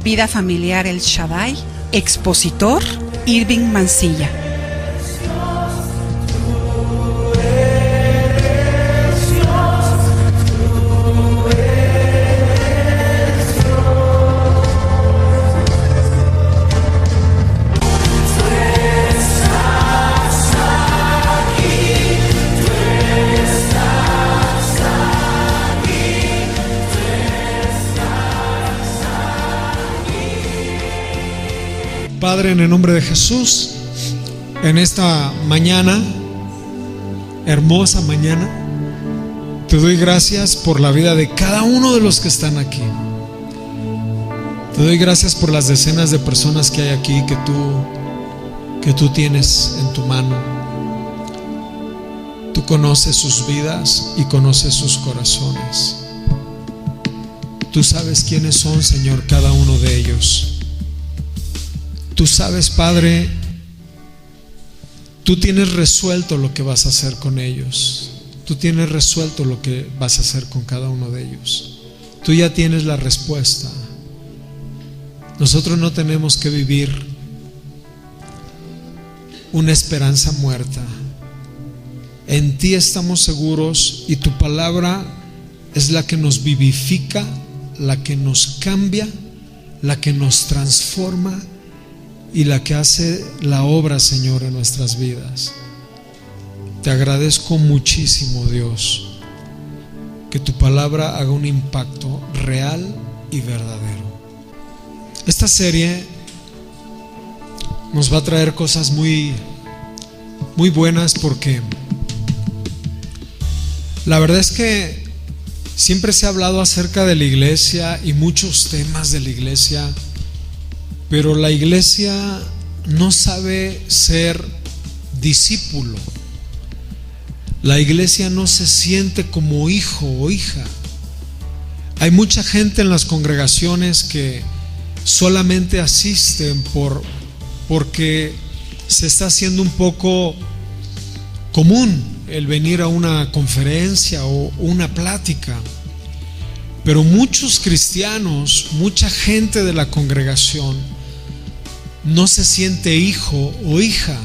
Vida Familiar El Shaddai. Expositor Irving Mancilla. Padre, en el nombre de Jesús, en esta mañana, hermosa mañana, te doy gracias por la vida de cada uno de los que están aquí. Te doy gracias por las decenas de personas que hay aquí que tú tienes en tu mano. Tú conoces sus vidas y conoces sus corazones. Tú sabes quiénes son, Señor, cada uno de ellos. Tú sabes, Padre, tú tienes resuelto lo que vas a hacer con ellos. Tú tienes resuelto lo que vas a hacer con cada uno de ellos. Tú ya tienes la respuesta. Nosotros no tenemos que vivir una esperanza muerta. En ti estamos seguros y tu palabra es la que nos vivifica, la que nos cambia, la que nos transforma y la que hace la obra, Señor, en nuestras vidas. Te agradezco muchísimo, Dios, que tu palabra haga un impacto real y verdadero. Esta serie nos va a traer cosas muy buenas, porque la verdad es que siempre se ha hablado acerca de la iglesia y muchos temas de la iglesia, pero la iglesia no sabe ser discípulo. La iglesia no se siente como hijo o hija. Hay mucha gente en las congregaciones que solamente asisten porque se está haciendo un poco común el venir a una conferencia o una plática. Pero muchos cristianos, mucha gente de la congregación no se hijo o hija.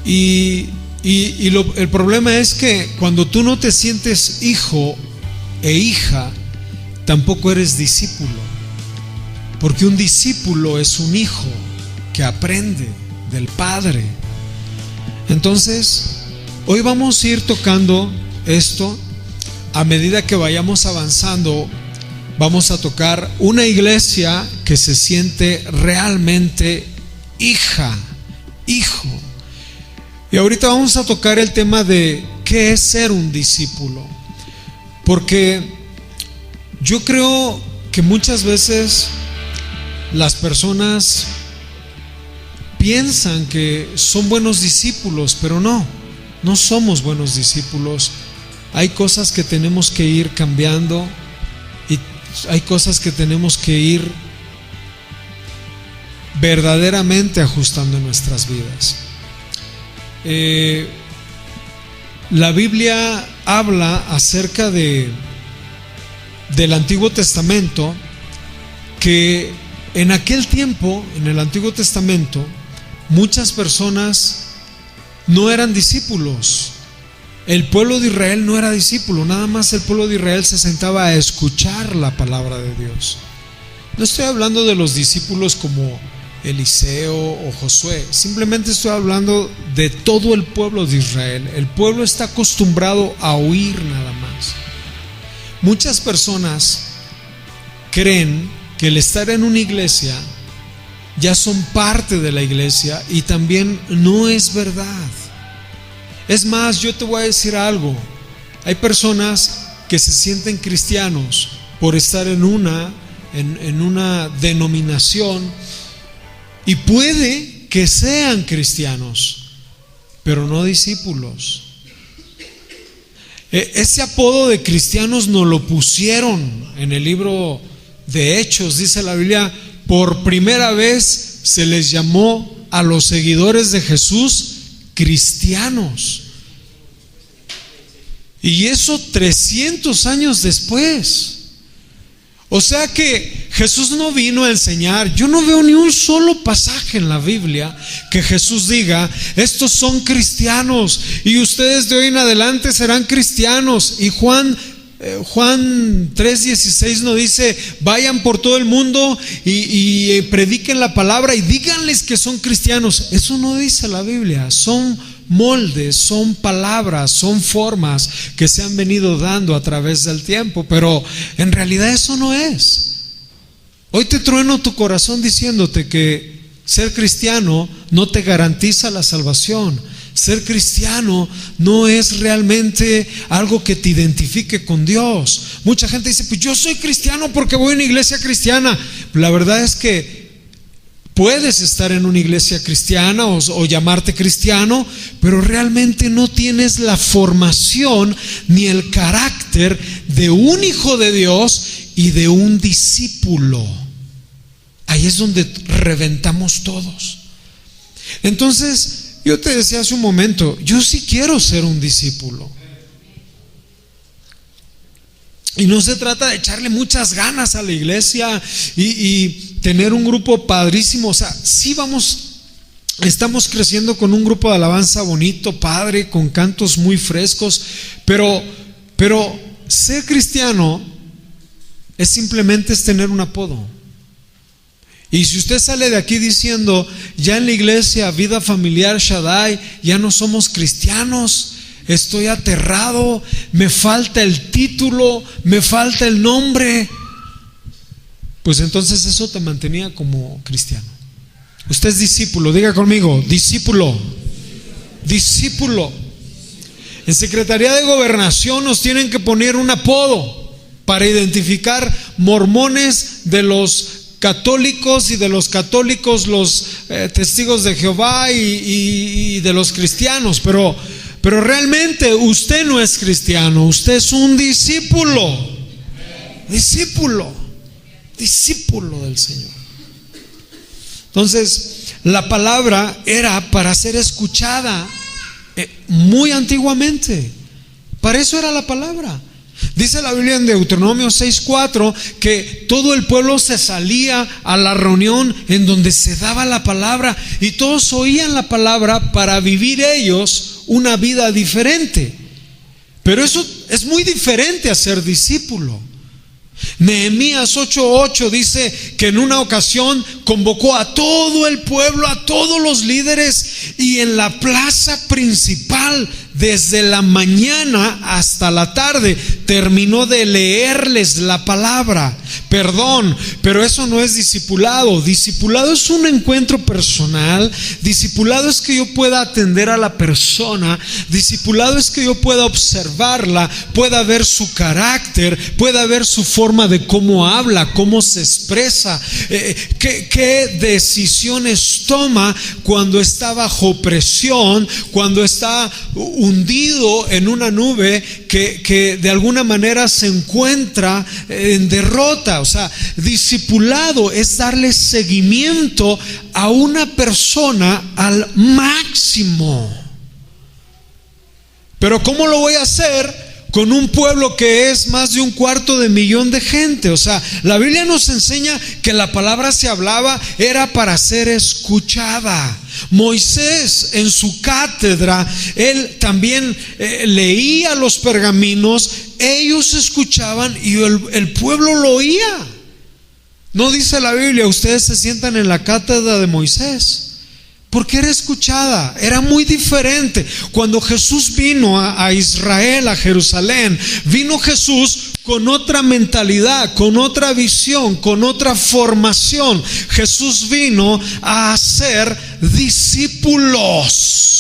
Y el problema es que cuando tú no te sientes hijo e hija, tampoco eres discípulo. Porque un discípulo es un hijo que aprende del Padre. Entonces, hoy vamos a ir tocando esto. A medida que vayamos avanzando, vamos a tocar una iglesia que se siente realmente hija, hijo. Y ahorita vamos a tocar el tema de qué es ser un discípulo. Porque yo creo que muchas veces las personas piensan que son buenos discípulos, pero no somos buenos discípulos. Hay cosas que tenemos que ir cambiando y hay cosas que tenemos que ir verdaderamente ajustando en nuestras vidas. La Biblia habla acerca del Antiguo Testamento, que en aquel tiempo, en el Antiguo Testamento, muchas personas no eran discípulos. El pueblo de Israel no era discípulo, nada más el pueblo de Israel se sentaba a escuchar la palabra de Dios. No estoy hablando de los discípulos como Eliseo o Josué, simplemente estoy hablando de todo el pueblo de Israel. El pueblo está acostumbrado a oír nada más. Muchas personas creen que el estar en una iglesia ya son parte de la iglesia, y también no es verdad. Es más, yo te voy a decir algo. Hay personas que se sienten cristianos por estar en una denominación, y puede que sean cristianos, pero no discípulos. Ese apodo de cristianos nos lo pusieron en el libro de Hechos. Dice la Biblia, por primera vez se les llamó a los seguidores de Jesús cristianos. Y eso 300 años después. O sea que Jesús no vino a enseñar. Yo no veo ni un solo pasaje en la Biblia que Jesús diga: estos son cristianos y ustedes de hoy en adelante serán cristianos. Y Juan 3:16 nos dice: vayan por todo el mundo y prediquen la palabra y díganles que son cristianos. Eso no dice la Biblia. Son moldes, son palabras, son formas que se han venido dando a través del tiempo, pero en realidad eso no es. Hoy te trueno tu corazón diciéndote que ser cristiano no te garantiza la salvación. Ser cristiano no es realmente algo que te identifique con Dios. Mucha gente dice: pues yo soy cristiano porque voy a una iglesia cristiana. La verdad es que puedes estar en una iglesia cristiana o llamarte cristiano, pero realmente no tienes la formación ni el carácter de un hijo de Dios y de un discípulo. Ahí es donde reventamos todos. Entonces, yo te decía hace un momento, yo sí quiero ser un discípulo. Y no se trata de echarle muchas ganas a la iglesia y tener un grupo padrísimo. O sea, sí estamos creciendo con un grupo de alabanza bonito, padre, con cantos muy frescos, pero ser cristiano es simplemente tener un apodo. Y si usted sale de aquí diciendo: ya en la iglesia, Vida Familiar Shaddai, ya no somos cristianos, estoy aterrado, me falta el título, me falta el nombre, pues entonces eso te mantenía como cristiano. Usted es discípulo, diga conmigo: discípulo. Discípulo. En Secretaría de Gobernación nos tienen que poner un apodo para identificar mormones de los católicos y de los católicos los testigos de Jehová y de los cristianos, pero realmente usted no es cristiano, usted es un discípulo. Discípulo del Señor. Entonces, la palabra era para ser escuchada muy antiguamente. Para eso era la palabra. Dice la Biblia en Deuteronomio 6:4 que todo el pueblo se salía a la reunión en donde se daba la palabra y todos oían la palabra para vivir ellos una vida diferente. Pero eso es muy diferente a ser discípulo. Nehemías 8:8 dice que en una ocasión convocó a todo el pueblo, a todos los líderes, y en la plaza principal, desde la mañana hasta la tarde, terminó de leerles la palabra. Perdón, pero eso no es discipulado. Discipulado es un encuentro personal. Discipulado es que yo pueda atender a la persona. Discipulado es que yo pueda observarla, pueda ver su carácter, pueda ver su forma de cómo habla, cómo se expresa, qué decisiones toma cuando está bajo presión, cuando está hundido en una nube que de alguna manera se encuentra en derrota. O sea, discipulado es darle seguimiento a una persona al máximo. Pero ¿cómo lo voy a hacer con un pueblo que es más de 250,000 de gente? O sea, la Biblia nos enseña que la palabra se hablaba, era para ser escuchada. Moisés en su cátedra, él también leía los pergaminos, ellos escuchaban y el pueblo lo oía. No dice la Biblia: ustedes se sientan en la cátedra de Moisés, porque era escuchada, era muy diferente. Cuando Jesús vino a Israel, a Jerusalén, vino Jesús con otra mentalidad, con otra visión, con otra formación. Jesús vino a hacer discípulos.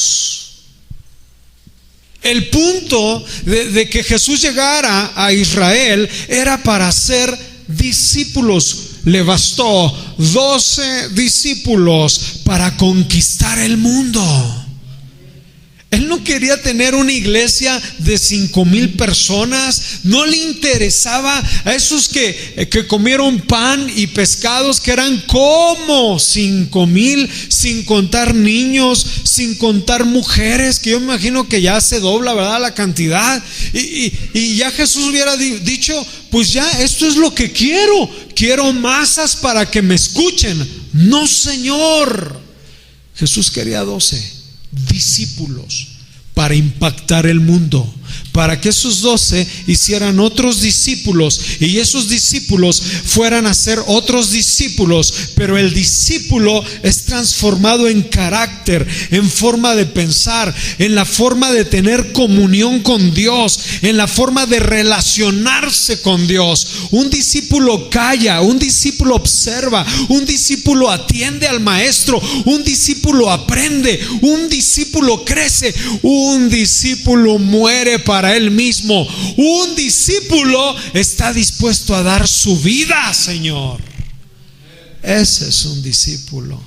El punto de que Jesús llegara a Israel era para hacer discípulos. Le bastó 12 discípulos para conquistar el mundo. Él no quería tener una iglesia de 5,000 personas. No le interesaba a esos que comieron pan y pescados, que eran como 5,000, sin contar niños, sin contar mujeres, que yo me imagino que ya se dobla, ¿verdad?, la cantidad. Y ya Jesús hubiera dicho: pues ya, esto es lo que quiero quiero masas para que me escuchen. No, Señor. Jesús quería 12 discípulos para impactar el mundo, para que esos 12 hicieran otros discípulos y esos discípulos fueran a ser otros discípulos. Pero el discípulo es transformado en carácter, en forma de pensar, en la forma de tener comunión con Dios, en la forma de relacionarse con Dios. Un discípulo calla, un discípulo observa, un discípulo atiende al maestro, un discípulo aprende, un discípulo crece, un discípulo muere para él mismo. Un discípulo está dispuesto a dar su vida, Señor. Ese es un discípulo.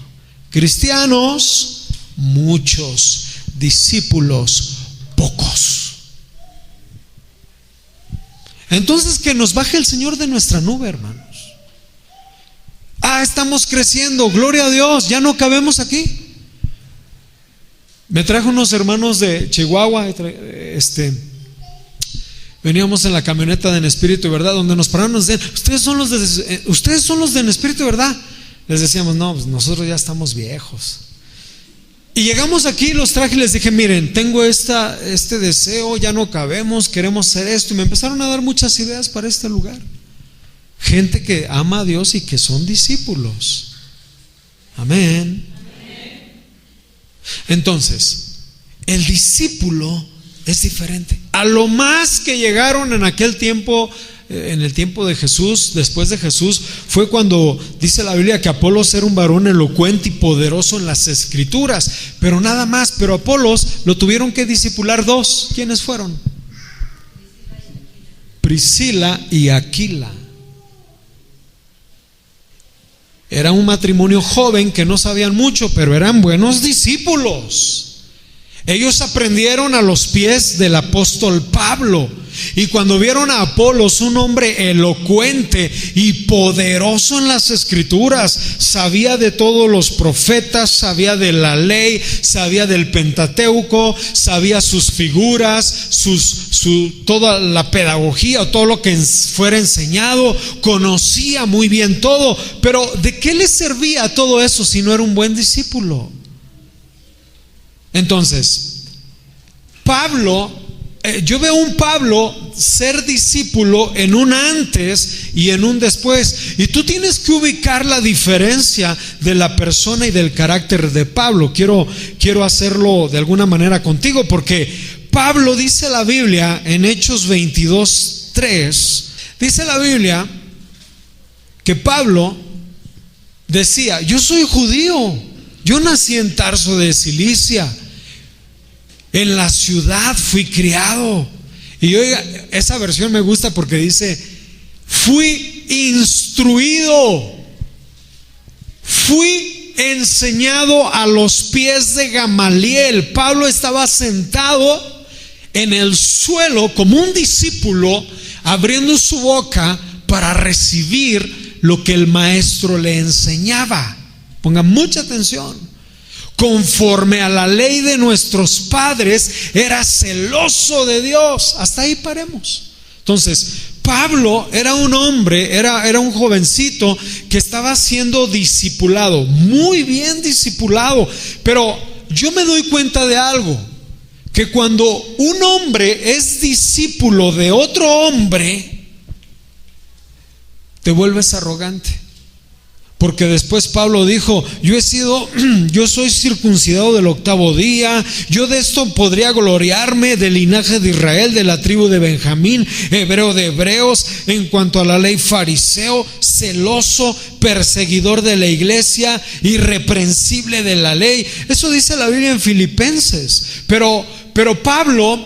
Cristianos, muchos. Discípulos, pocos. Entonces, que nos baje el Señor de nuestra nube, hermanos. Estamos creciendo, gloria a Dios, ya no cabemos aquí. Me trajo unos hermanos de Chihuahua, veníamos en la camioneta de En Espíritu y Verdad, donde nos pararon, nos decían: ustedes son los de En Espíritu y Verdad. Les decíamos: no, pues nosotros ya estamos viejos. Y llegamos aquí, los traje y les dije: miren, tengo este deseo, ya no cabemos, queremos hacer esto. Y me empezaron a dar muchas ideas para este lugar. Gente que ama a Dios y que son discípulos. Amén. Entonces, el discípulo es diferente. A lo más que llegaron en aquel tiempo, en el tiempo de Jesús, después de Jesús, fue cuando dice la Biblia que Apolos era un varón elocuente y poderoso en las Escrituras, pero nada más. Pero Apolos lo tuvieron que discipular 2. ¿Quiénes fueron? Priscila y Aquila. Era un matrimonio joven que no sabían mucho, pero eran buenos discípulos. Ellos aprendieron a los pies del apóstol Pablo. Y cuando vieron a Apolos, un hombre elocuente y poderoso en las Escrituras, sabía de todos los profetas, sabía de la ley, sabía del Pentateuco, sabía sus figuras, toda la pedagogía o todo lo que fuera enseñado, conocía muy bien todo. Pero ¿de qué le servía todo eso si no era un buen discípulo? Entonces, yo veo un Pablo ser discípulo en un antes y en un después. Y tú tienes que ubicar la diferencia de la persona y del carácter de Pablo. Quiero hacerlo de alguna manera contigo, porque Pablo, dice la Biblia en Hechos 22:3, dice la Biblia que Pablo decía: yo soy judío, yo nací en Tarso de Cilicia, en la ciudad fui criado. Y oiga, esa versión me gusta porque dice: fui instruido, fui enseñado a los pies de Gamaliel. Pablo estaba sentado en el suelo como un discípulo, abriendo su boca para recibir lo que el maestro le enseñaba. Pongan mucha atención. Conforme a la ley de nuestros padres, era celoso de Dios. Hasta ahí paremos. Entonces, Pablo era un hombre, era un jovencito que estaba siendo discipulado, muy bien discipulado. Pero yo me doy cuenta de algo, que cuando un hombre es discípulo de otro hombre, te vuelves arrogante. Porque después Pablo dijo: yo soy circuncidado del 8º día, yo de esto podría gloriarme, del linaje de Israel, de la tribu de Benjamín, hebreo de hebreos, en cuanto a la ley fariseo, celoso, perseguidor de la iglesia, irreprensible de la ley. Eso dice la Biblia en Filipenses. Pero Pablo,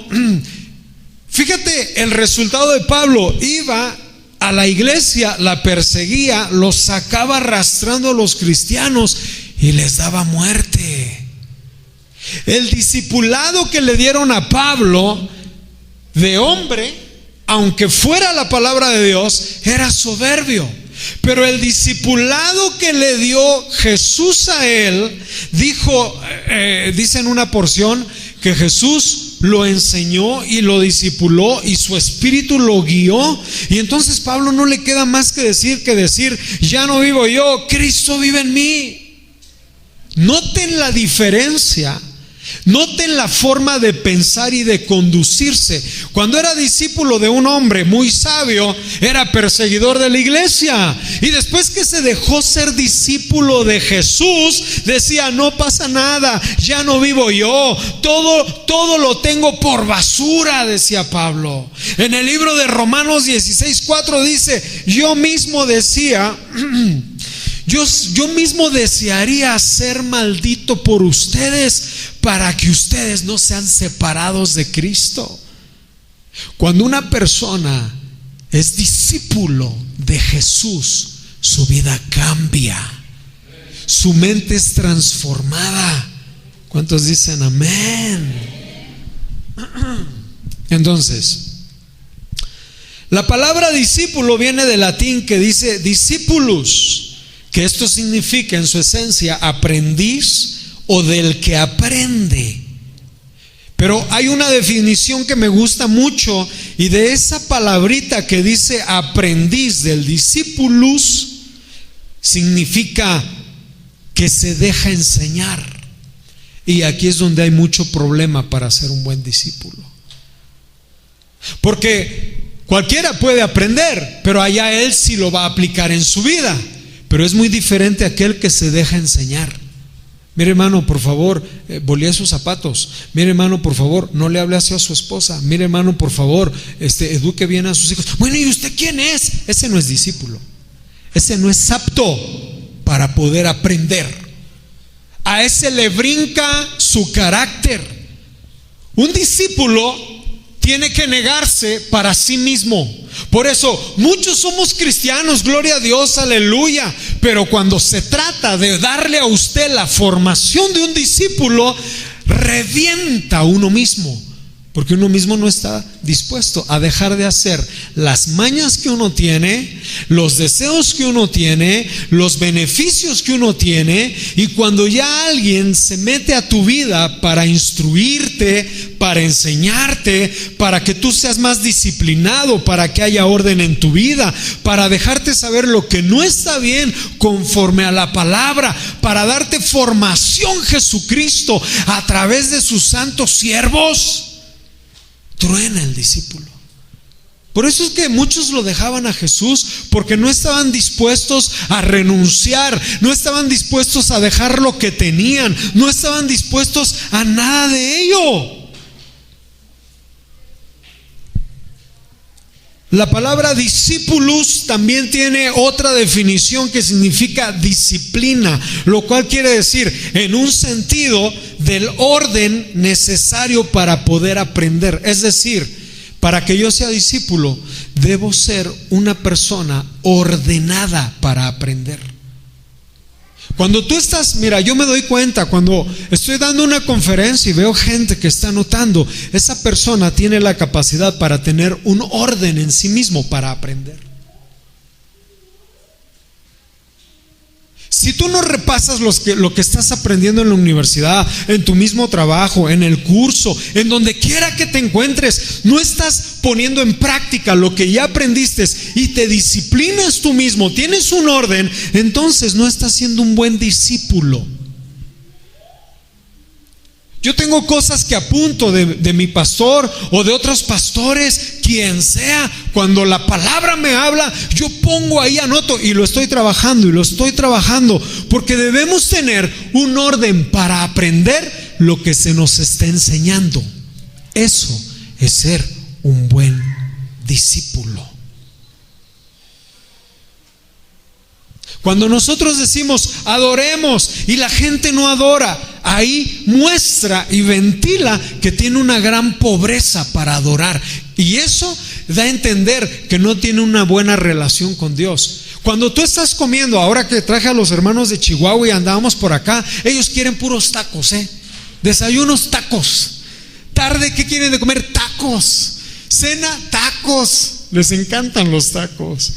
fíjate el resultado de Pablo: iba a la iglesia, la perseguía, los sacaba arrastrando a los cristianos y les daba muerte. El discipulado que le dieron a Pablo de hombre, aunque fuera la palabra de Dios, era soberbio. Pero el discipulado que le dio Jesús a él, dice en una porción que Jesús lo enseñó y lo discipuló y su espíritu lo guió. Y entonces Pablo no le queda más que decir, ya no vivo yo, Cristo vive en mí. Noten la diferencia. Noten la forma de pensar y de conducirse. Cuando era discípulo de un hombre muy sabio, era perseguidor de la iglesia. Y después que se dejó ser discípulo de Jesús, decía: no pasa nada, ya no vivo yo, todo lo tengo por basura, decía Pablo. En el libro de Romanos 16:4 dice: yo mismo desearía ser maldito por ustedes para que ustedes no sean separados de Cristo. Cuando una persona es discípulo de Jesús, su vida cambia, su mente es transformada. ¿Cuántos dicen amén? Entonces, la palabra discípulo viene del latín que dice discipulus, que esto significa en su esencia aprendiz o del que aprende. Pero hay una definición que me gusta mucho, y de esa palabrita que dice aprendiz, del discipulus, significa que se deja enseñar. Y aquí es donde hay mucho problema para ser un buen discípulo, porque cualquiera puede aprender, pero allá él sí lo va a aplicar en su vida. Pero es muy diferente aquel que se deja enseñar. Mire, hermano, por favor, bolee sus zapatos. Mire, hermano, por favor, no le hable así a su esposa. Mire, hermano, por favor, eduque bien a sus hijos. Bueno, ¿y usted quién es? Ese no es discípulo. Ese no es apto para poder aprender. A ese le brinca su carácter. Un discípulo tiene que negarse para sí mismo. Por eso muchos somos cristianos, gloria a Dios, aleluya. Pero cuando se trata de darle a usted la formación de un discípulo, revienta a uno mismo, porque uno mismo no está dispuesto a dejar de hacer las mañas que uno tiene, los deseos que uno tiene, los beneficios que uno tiene. Y cuando ya alguien se mete a tu vida para instruirte, para enseñarte, para que tú seas más disciplinado, para que haya orden en tu vida, para dejarte saber lo que no está bien conforme a la palabra, para darte formación Jesucristo a través de sus santos siervos, truena el discípulo. Por eso es que muchos lo dejaban a Jesús, porque no estaban dispuestos a renunciar, no estaban dispuestos a dejar lo que tenían, no estaban dispuestos a nada de ello. La palabra discípulos también tiene otra definición que significa disciplina, lo cual quiere decir, en un sentido, del orden necesario para poder aprender. Es decir, para que yo sea discípulo, debo ser una persona ordenada para aprender. Cuando tú estás, mira, yo me doy cuenta cuando estoy dando una conferencia y veo gente que está anotando, esa persona tiene la capacidad para tener un orden en sí mismo para aprender. Si tú no repasas lo que estás aprendiendo en la universidad, en tu mismo trabajo, en el curso, en donde quiera que te encuentres, no estás poniendo en práctica lo que ya aprendiste y te disciplinas tú mismo, tienes un orden, entonces no estás siendo un buen discípulo. Yo tengo cosas que apunto de mi pastor o de otros pastores, quien sea. Cuando la palabra me habla, yo pongo ahí, anoto, y lo estoy trabajando, porque debemos tener un orden para aprender lo que se nos está enseñando. Eso es ser un buen discípulo. Cuando nosotros decimos adoremos y la gente no adora, ahí muestra y ventila que tiene una gran pobreza para adorar, y eso da a entender que no tiene una buena relación con Dios. Cuando tú estás comiendo, ahora que traje a los hermanos de Chihuahua y andábamos por acá, ellos quieren puros tacos, desayunos tacos, tarde ¿qué quieren de comer? Tacos, cena tacos, les encantan los tacos.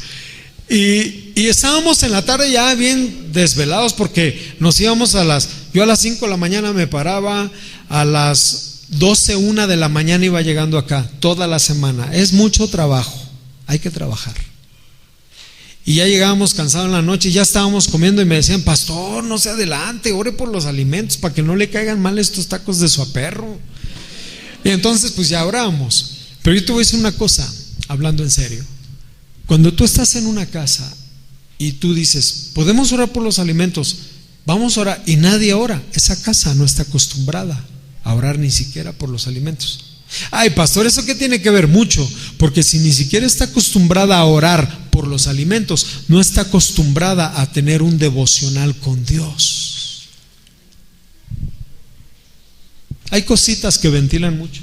Y estábamos en la tarde ya bien desvelados, porque nos íbamos yo a las 5 de la mañana me paraba, a las 12, 1 de la mañana iba llegando acá, toda la semana. Es mucho trabajo, hay que trabajar. Y ya llegábamos cansados en la noche, ya estábamos comiendo y me decían: pastor, no se adelante, ore por los alimentos para que no le caigan mal estos tacos de suaperro. Y entonces pues ya orábamos. Pero yo te voy a decir una cosa, hablando en serio. Cuando tú estás en una casa y tú dices: podemos orar por los alimentos, vamos a orar, y nadie ora, esa casa no está acostumbrada a orar ni siquiera por los alimentos. Ay, pastor, ¿eso qué tiene que ver? Mucho, porque si ni siquiera está acostumbrada a orar por los alimentos, no está acostumbrada a tener un devocional con Dios. Hay cositas que ventilan mucho.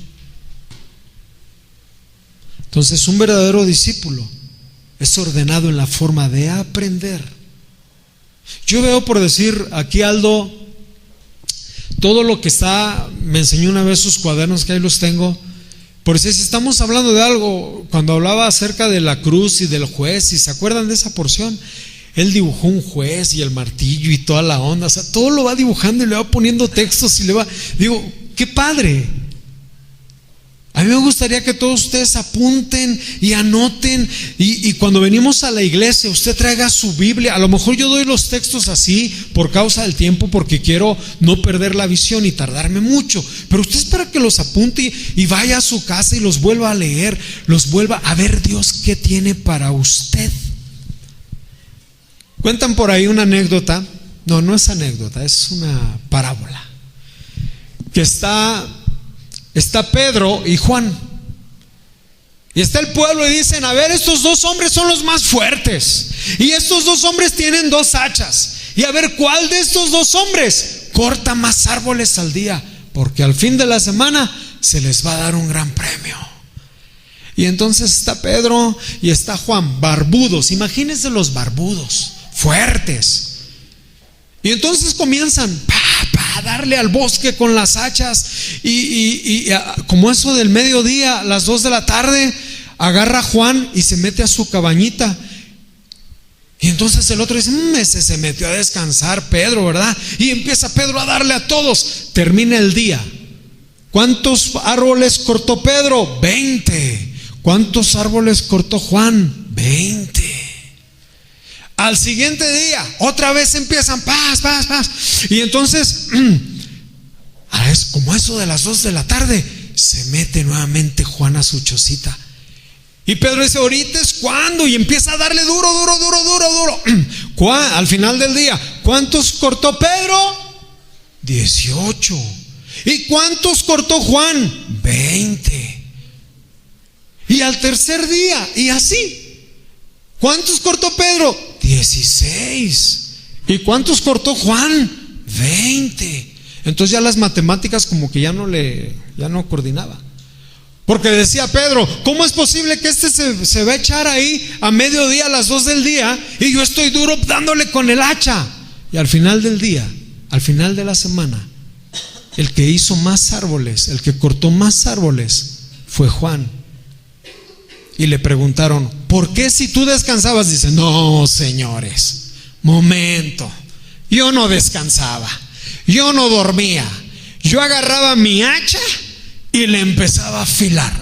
Entonces, un verdadero discípulo es ordenado en la forma de aprender. Yo veo, por decir, aquí Aldo, todo lo que está, me enseñó una vez sus cuadernos, que ahí los tengo. Por si estamos hablando de algo, cuando hablaba acerca de la cruz y del juez, si se acuerdan de esa porción, él dibujó un juez y el martillo y toda la onda, o sea, todo lo va dibujando y le va poniendo textos y le va, digo, qué padre. A mí me gustaría que todos ustedes apunten y anoten, y cuando venimos a la iglesia usted traiga su Biblia. A lo mejor yo doy los textos así por causa del tiempo, porque quiero no perder la visión y tardarme mucho, pero usted es para que los apunte y vaya a su casa y los vuelva a leer, los vuelva a ver Dios qué tiene para usted. Cuentan por ahí una anécdota, no es anécdota, es una parábola, que está Pedro y Juan, y está el pueblo y dicen: a ver, estos dos hombres son los más fuertes, y estos dos hombres tienen 2 hachas, y a ver cuál de estos 2 hombres corta más árboles al día, porque al fin de la semana se les va a dar un gran premio. Y entonces está Pedro y está Juan, barbudos, imagínense los barbudos, fuertes. Y entonces comienzan a darle al bosque con las hachas, y como eso del mediodía, a las 2 de la tarde, agarra a Juan y se mete a su cabañita. Y entonces el otro dice: ese se metió a descansar, Pedro, ¿verdad? Y empieza Pedro a darle a todos. Termina el día. ¿Cuántos árboles cortó Pedro? 20. ¿Cuántos árboles cortó Juan? 20. Al siguiente día, otra vez empiezan, paz. Y entonces, como eso de las 2 de la tarde, se mete nuevamente Juan a su chocita. Y Pedro dice: ahorita es cuando, y empieza a darle duro. Al final del día, ¿cuántos cortó Pedro? 18. ¿Y cuántos cortó Juan? 20. Y al tercer día, y así, ¿cuántos cortó Pedro? 16. ¿Y cuántos cortó Juan? 20. Entonces ya las matemáticas como que ya no coordinaba. Porque decía Pedro: ¿cómo es posible que este se va a echar ahí a mediodía, a las 2 del día, y yo estoy duro dándole con el hacha? Y al final del día, al final de la semana, el que hizo más árboles, el que cortó más árboles, fue Juan. Y le preguntaron: ¿por qué si tú descansabas? Dice: no, señores, momento, yo no descansaba, yo no dormía, yo agarraba mi hacha y le empezaba a afilar.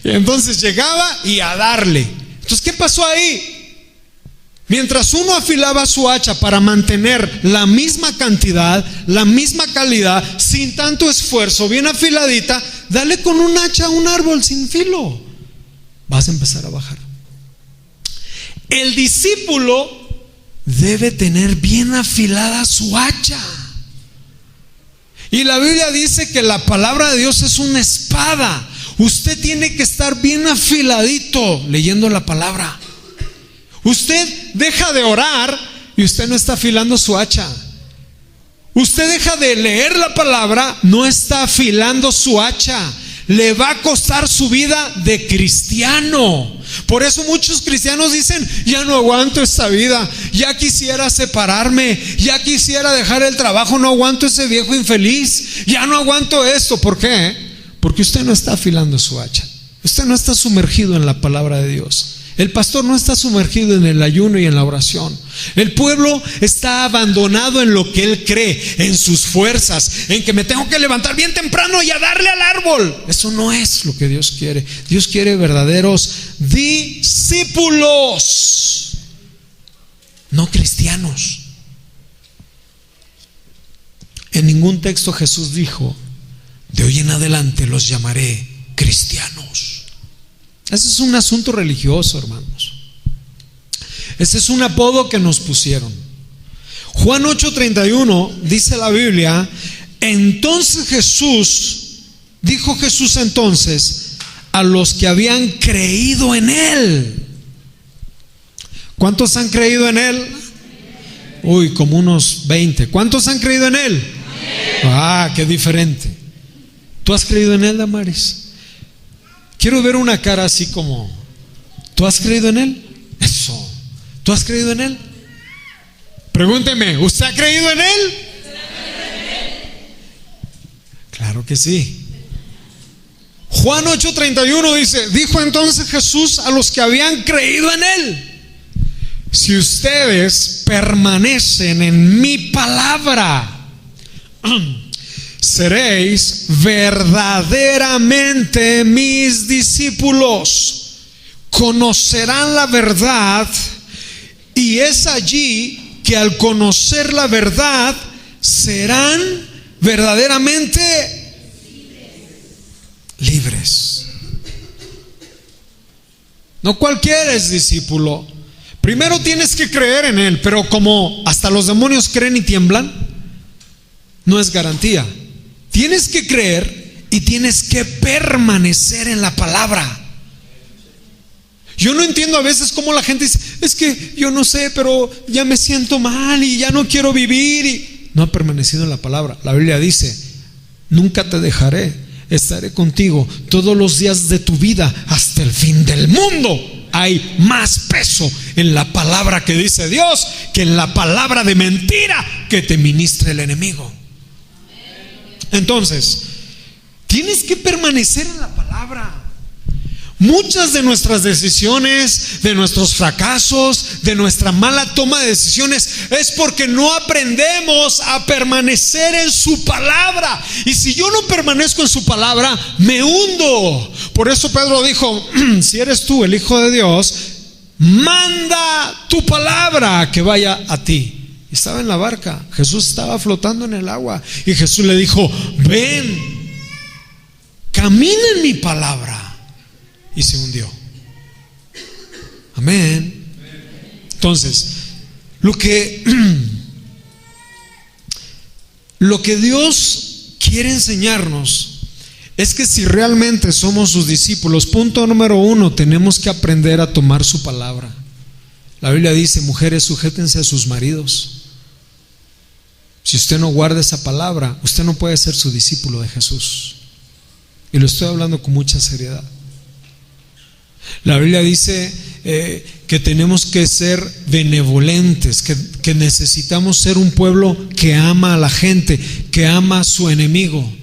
Y entonces llegaba y a darle. Entonces, ¿qué pasó ahí? Mientras uno afilaba su hacha para mantener la misma cantidad, la misma calidad, sin tanto esfuerzo, bien afiladita, dale con un hacha a un árbol sin filo, vas a empezar a bajar. El discípulo debe tener bien afilada su hacha. Y la Biblia dice que la palabra de Dios es una espada. Usted tiene que estar bien afiladito leyendo la palabra. Usted deja de orar y usted no está afilando su hacha. Usted deja de leer la palabra, no está afilando su hacha. Le va a costar su vida de cristiano. Por eso muchos cristianos dicen: ya no aguanto esta vida, ya quisiera separarme, ya quisiera dejar el trabajo, no aguanto ese viejo infeliz, ya no aguanto esto. ¿Por qué? Porque usted no está afilando su hacha. Usted no está sumergido en la palabra de Dios. El pastor no está sumergido en el ayuno y en la oración. El pueblo está abandonado en lo que él cree, en sus fuerzas, en que me tengo que levantar bien temprano y a darle al árbol. Eso no es lo que Dios quiere. Dios quiere verdaderos discípulos, no cristianos. En ningún texto Jesús dijo: de hoy en adelante los llamaré cristianos. Ese es un asunto religioso, hermanos. Ese es un apodo que nos pusieron. Juan 8:31 dice la Biblia: entonces dijo Jesús entonces a los que habían creído en él. ¿Cuántos han creído en él? Uy, como unos 20. ¿Cuántos han creído en él? Ah, qué diferente. ¿Tú has creído en él, Damaris? Quiero ver una cara así como: ¿tú has creído en él? Eso. ¿Tú has creído en él? Pregúnteme, ¿usted ha creído en él? Claro que sí. Juan 8:31 dice: dijo entonces Jesús a los que habían creído en él: si ustedes permanecen en mi palabra, seréis verdaderamente mis discípulos, conocerán la verdad, y es allí que al conocer la verdad serán verdaderamente libres. No cualquiera es discípulo. Primero tienes que creer en él, pero como hasta los demonios creen y tiemblan, no es garantía. Tienes que creer y tienes que permanecer en la palabra. Yo no entiendo a veces cómo la gente dice: es que yo no sé, pero ya me siento mal y ya no quiero vivir, y no ha permanecido en la palabra. La Biblia dice: nunca te dejaré, estaré contigo todos los días de tu vida hasta el fin del mundo. Hay más peso en la palabra que dice Dios que en la palabra de mentira que te ministra el enemigo. Entonces, tienes que permanecer en la palabra. Muchas de nuestras decisiones, de nuestros fracasos, de nuestra mala toma de decisiones, es porque no aprendemos a permanecer en su palabra. Y si yo no permanezco en su palabra, me hundo. Por eso Pedro dijo: si eres tú el Hijo de Dios, manda tu palabra que vaya a ti. Estaba en la barca, Jesús estaba flotando en el agua, y Jesús le dijo: ven, camina en mi palabra. Y se hundió. Amén. Entonces, lo que Dios quiere enseñarnos es que si realmente somos sus discípulos, punto número 1, tenemos que aprender a tomar su palabra. La Biblia dice: mujeres, sujétense a sus maridos. Si usted no guarda esa palabra, usted no puede ser su discípulo de Jesús. Y lo estoy hablando con mucha seriedad. La Biblia dice que tenemos que ser benevolentes, que necesitamos ser un pueblo que ama a la gente, que ama a su enemigo.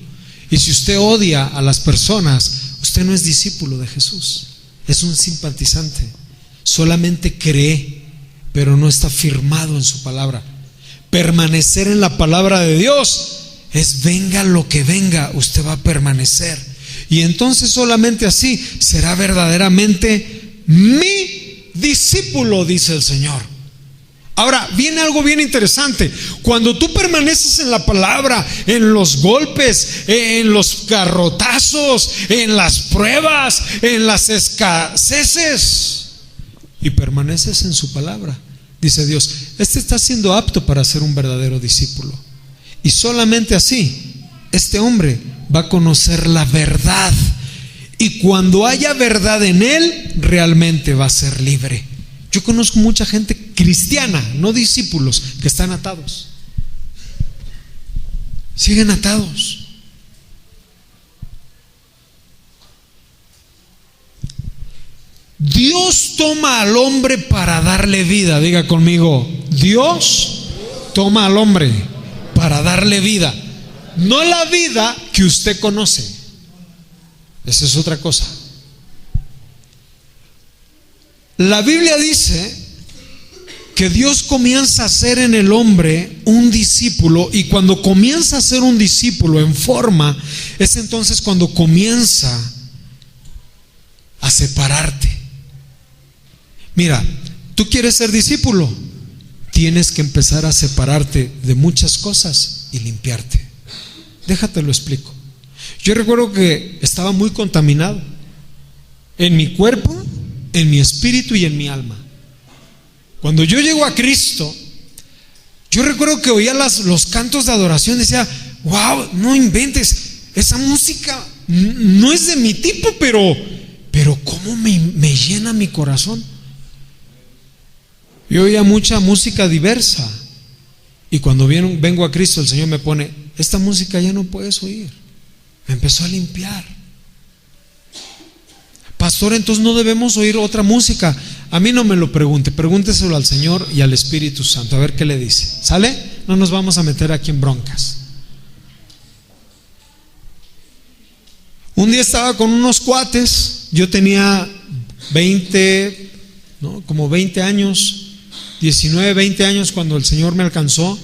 Y si usted odia a las personas, usted no es discípulo de Jesús, es un simpatizante. Solamente cree, pero no está firmado en su palabra. Permanecer en la palabra de Dios es: venga lo que venga, usted va a permanecer. Y entonces solamente así será verdaderamente mi discípulo, dice el Señor. Ahora, viene algo bien interesante. Cuando tú permaneces en la palabra, en los golpes, en los garrotazos, en las pruebas, en las escaseces, y permaneces en su palabra, dice Dios: este está siendo apto para ser un verdadero discípulo. Y solamente así este hombre va a conocer la verdad, y cuando haya verdad en él, realmente va a ser libre. Yo conozco mucha gente cristiana, no discípulos, que están atados, siguen atados. Dios toma al hombre para darle vida. Diga conmigo: Dios toma al hombre para darle vida. No la vida que usted conoce. Esa es otra cosa. La Biblia dice que Dios comienza a ser en el hombre un discípulo, y cuando comienza a ser un discípulo en forma, es entonces cuando comienza a separarte. Mira, tú quieres ser discípulo, tienes que empezar a separarte de muchas cosas y limpiarte. Déjate lo explico. Yo recuerdo que estaba muy contaminado en mi cuerpo, en mi espíritu y en mi alma. Cuando yo llego a Cristo, yo recuerdo que oía los cantos de adoración, decía, wow, no inventes, esa música no es de mi tipo, pero cómo me llena mi corazón. Yo oía mucha música diversa, y cuando vengo a Cristo, el Señor me pone, esta música ya no puedes oír. Me empezó a limpiar. Pastor, entonces no debemos oír otra música. A mí no me lo pregunte, pregúnteselo al Señor y al Espíritu Santo, a ver qué le dice. ¿Sale? No nos vamos a meter aquí en broncas. Un día estaba con unos cuates, yo tenía 20, ¿no? Como 20 años, 19, 20 años cuando el Señor me alcanzó,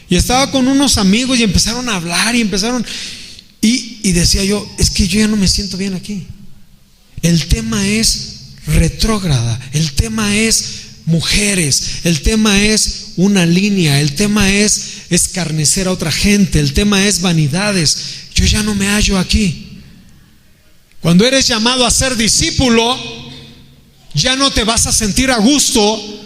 y estaba con unos amigos y empezaron a hablar y decía yo, es que yo ya no me siento bien aquí. El tema es retrógrada, el tema es mujeres, el tema es una línea, el tema es escarnecer a otra gente, el tema es vanidades. Yo ya no me hallo aquí. Cuando eres llamado a ser discípulo, ya no te vas a sentir a gusto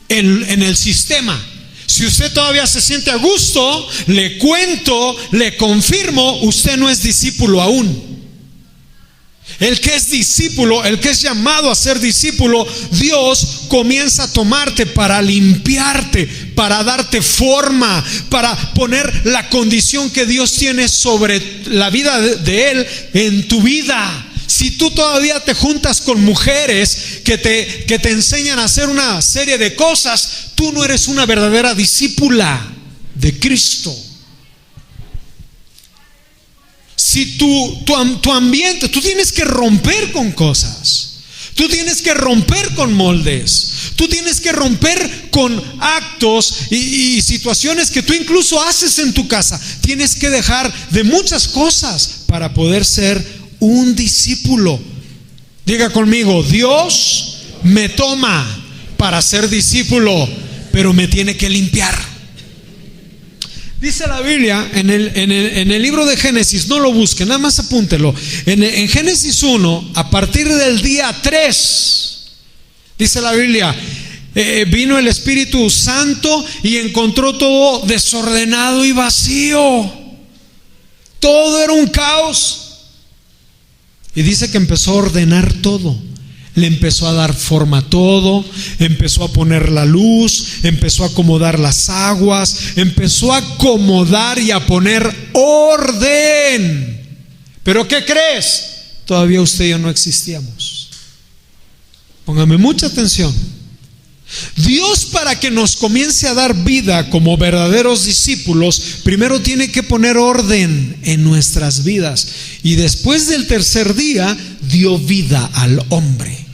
en el sistema. Si usted todavía se siente a gusto, le cuento, le confirmo, usted no es discípulo aún. El que es discípulo, el que es llamado a ser discípulo, Dios comienza a tomarte para limpiarte, para darte forma, para poner la condición que Dios tiene sobre la vida de Él en tu vida. Si tú todavía te juntas con mujeres que te enseñan a hacer una serie de cosas, tú no eres una verdadera discípula de Cristo. Si tu ambiente, tú tienes que romper con cosas, tú tienes que romper con moldes, tú tienes que romper con actos y situaciones que tú incluso haces en tu casa. Tienes que dejar de muchas cosas para poder ser un discípulo. Diga conmigo, Dios me toma para ser discípulo, pero me tiene que limpiar. Dice la Biblia en el libro de Génesis, no lo busquen, nada más apúntelo. En Génesis 1, a partir del día 3, dice la Biblia, vino el Espíritu Santo y encontró todo desordenado y vacío. Todo era un caos. Y dice que empezó a ordenar todo. Le empezó a dar forma a todo, empezó a poner la luz, empezó a acomodar las aguas, empezó a acomodar y a poner orden. ¿Pero qué crees? Todavía usted y yo no existíamos. Póngame mucha atención. Dios, para que nos comience a dar vida como verdaderos discípulos, primero tiene que poner orden en nuestras vidas, y después del tercer día dio vida al hombre.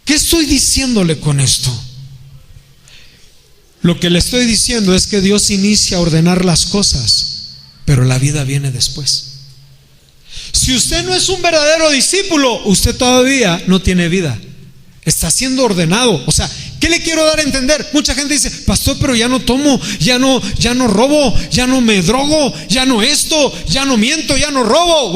¿Qué estoy diciéndole con esto? Lo que le estoy diciendo es que Dios inicia a ordenar las cosas, pero la vida viene después. Si usted no es un verdadero discípulo, usted todavía no tiene vida. Está siendo ordenado. O sea, ¿qué le quiero dar a entender? Mucha gente dice, pastor, pero ya no tomo, ya no robo, ya no me drogo, ya no esto, ya no miento, ya no robo.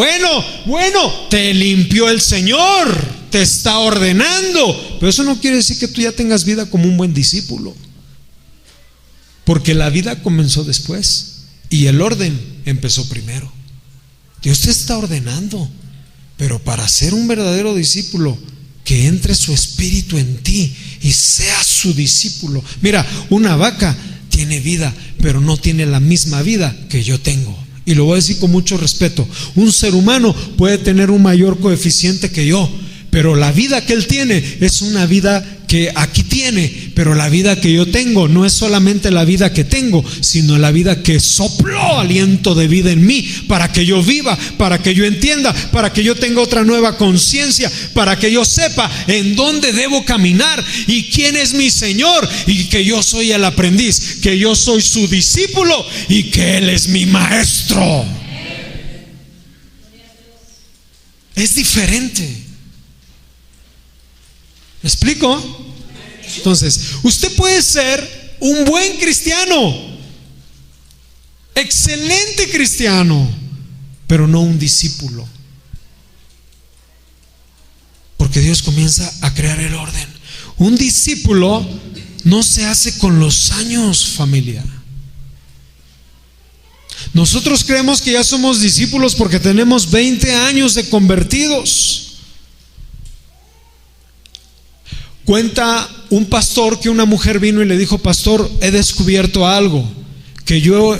Bueno, te limpió el Señor, te está ordenando. Pero eso no quiere decir que tú ya tengas vida como un buen discípulo, porque la vida comenzó después y el orden empezó primero. Dios te está ordenando, pero para ser un verdadero discípulo, que entre su espíritu en ti y seas su discípulo. Mira, una vaca tiene vida, pero no tiene la misma vida que yo tengo. Y lo voy a decir con mucho respeto. Un ser humano puede tener un mayor coeficiente que yo, pero la vida que él tiene es una vida que aquí tiene, pero la vida que yo tengo no es solamente la vida que tengo, sino la vida que sopló aliento de vida en mí, para que yo viva, para que yo entienda, para que yo tenga otra nueva conciencia, para que yo sepa en dónde debo caminar y quién es mi Señor, y que yo soy el aprendiz, que yo soy su discípulo y que Él es mi maestro. Es diferente. ¿Me explico? Entonces, usted puede ser un buen cristiano, excelente cristiano, pero no un discípulo. Porque Dios comienza a crear el orden. Un discípulo no se hace con los años, familia. Nosotros creemos que ya somos discípulos porque tenemos 20 años de convertidos. Cuenta un pastor que una mujer vino y le dijo: pastor, he descubierto algo, que yo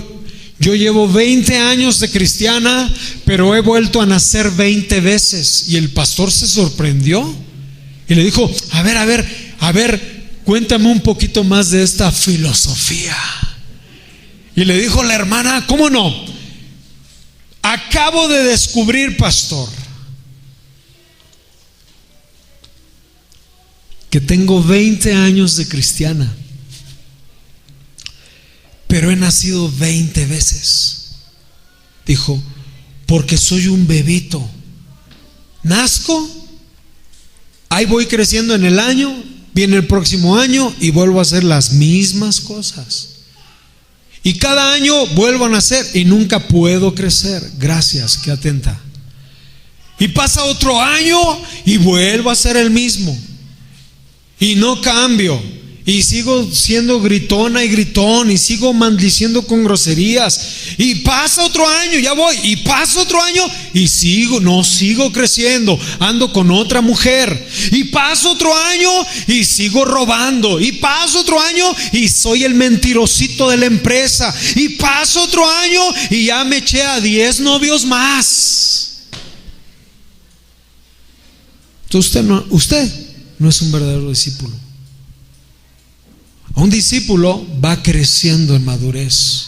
llevo 20 años de cristiana, pero he vuelto a nacer 20 veces. Y el pastor se sorprendió y le dijo: a ver, cuéntame un poquito más de esta filosofía. Y le dijo la hermana: ¿cómo no? Acabo de descubrir, pastor, que tengo 20 años de cristiana, pero he nacido 20 veces. Dijo: porque soy un bebito. Nazco, ahí voy creciendo en el año, viene el próximo año y vuelvo a hacer las mismas cosas. Y cada año vuelvo a nacer y nunca puedo crecer. Gracias, qué atenta. Y pasa otro año y vuelvo a ser el mismo. Y no cambio. Y sigo siendo gritona y gritón. Y sigo maldiciendo con groserías. Y pasa otro año, ya voy. Y pasa otro año y no sigo creciendo. Ando con otra mujer. Y pasa otro año y sigo robando. Y pasa otro año y soy el mentirosito de la empresa. Y pasa otro año y ya me eché a 10 novios más. Entonces usted no es un verdadero discípulo. Un discípulo va creciendo en madurez.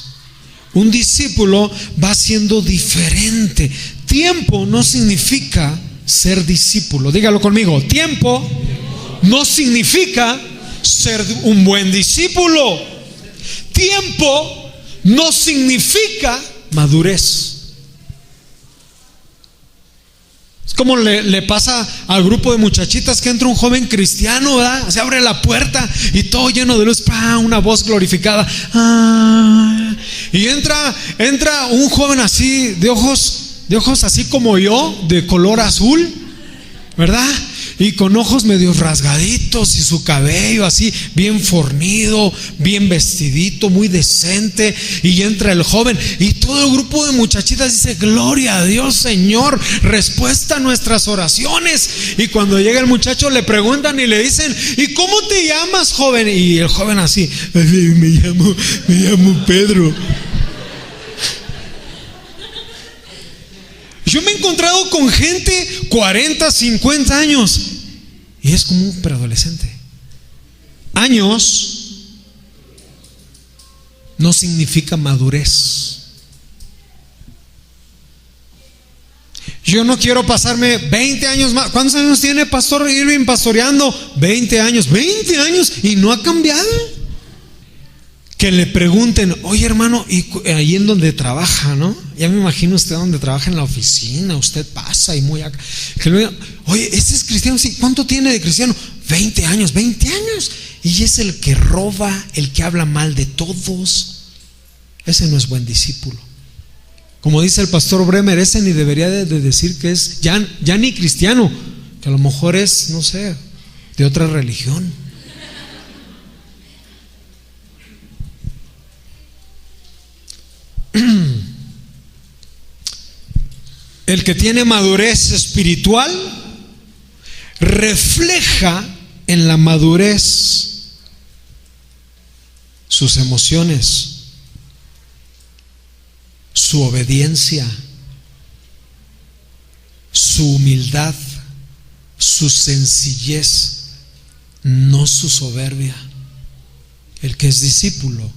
Un discípulo va siendo diferente. Tiempo no significa ser discípulo. Dígalo conmigo: tiempo no significa ser un buen discípulo. Tiempo no significa madurez. Es como le pasa al grupo de muchachitas que entra un joven cristiano, ¿verdad? Se abre la puerta y todo lleno de luz, una voz glorificada. Y entra un joven así, de ojos así como yo, de color azul, ¿verdad? Y con ojos medio rasgaditos y su cabello así bien fornido, bien vestidito, muy decente. Y entra el joven y todo el grupo de muchachitas dice: gloria a Dios, Señor, respuesta a nuestras oraciones. Y cuando llega el muchacho le preguntan y le dicen: ¿y cómo te llamas, joven? Y el joven así: me llamo Pedro. Yo me he encontrado con gente 40, 50 años y es como un preadolescente. Años no significa madurez. Yo no quiero pasarme 20 años más. ¿Cuántos años tiene Pastor Irving pastoreando? 20 años y no ha cambiado. Que le pregunten: oye, hermano, y ahí en donde trabaja, ¿no? Ya me imagino usted donde trabaja, en la oficina, usted pasa y muy acá. Que le digan: oye, ¿este es cristiano? Sí. ¿Cuánto tiene de cristiano? 20 años. Y es el que roba, el que habla mal de todos. Ese no es buen discípulo. Como dice el pastor Bremer, ese ni debería de decir que es ya ni cristiano, que a lo mejor es, no sé, de otra religión. El que tiene madurez espiritual refleja en la madurez sus emociones, su obediencia, su humildad, su sencillez, no su soberbia. el que es discípulo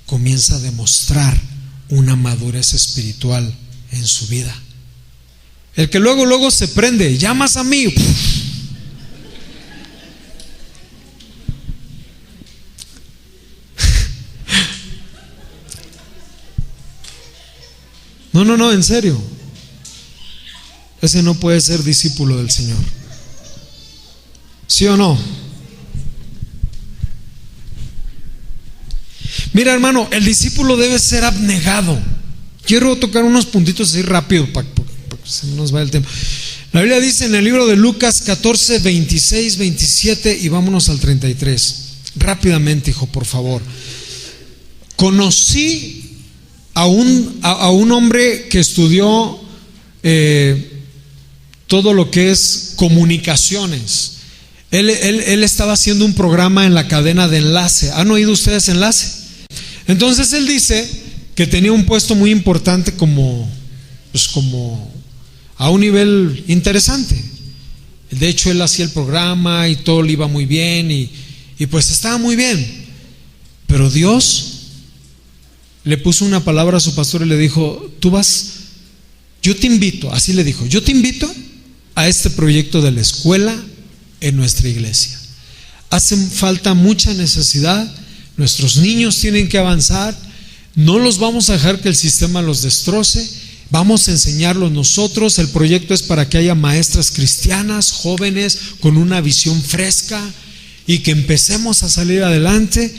comienza a demostrar una madurez espiritual en su vida. El que luego se prende, llamas a mí. No, en serio. Ese no puede ser discípulo del Señor. ¿Sí o no? Mira, hermano, el discípulo debe ser abnegado. Quiero tocar unos puntitos así rápido para que se nos vaya el tiempo. La Biblia dice en el libro de Lucas 14, 26, 27 y vámonos al 33. Rápidamente, hijo, por favor. Conocí a un hombre que estudió todo lo que es comunicaciones. Él estaba haciendo un programa en la cadena de Enlace. ¿Han oído ustedes Enlace? Entonces él dice que tenía un puesto muy importante como a un nivel interesante. De hecho, él hacía el programa y todo le iba muy bien y pues estaba muy bien. Pero Dios le puso una palabra a su pastor y le dijo: yo te invito, así le dijo, yo te invito a este proyecto de la escuela en nuestra iglesia. Hace falta mucha necesidad, nuestros niños tienen que avanzar, no los vamos a dejar que el sistema los destroce, vamos a enseñarlos nosotros. El proyecto es para que haya maestras cristianas, jóvenes, con una visión fresca y que empecemos a salir adelante.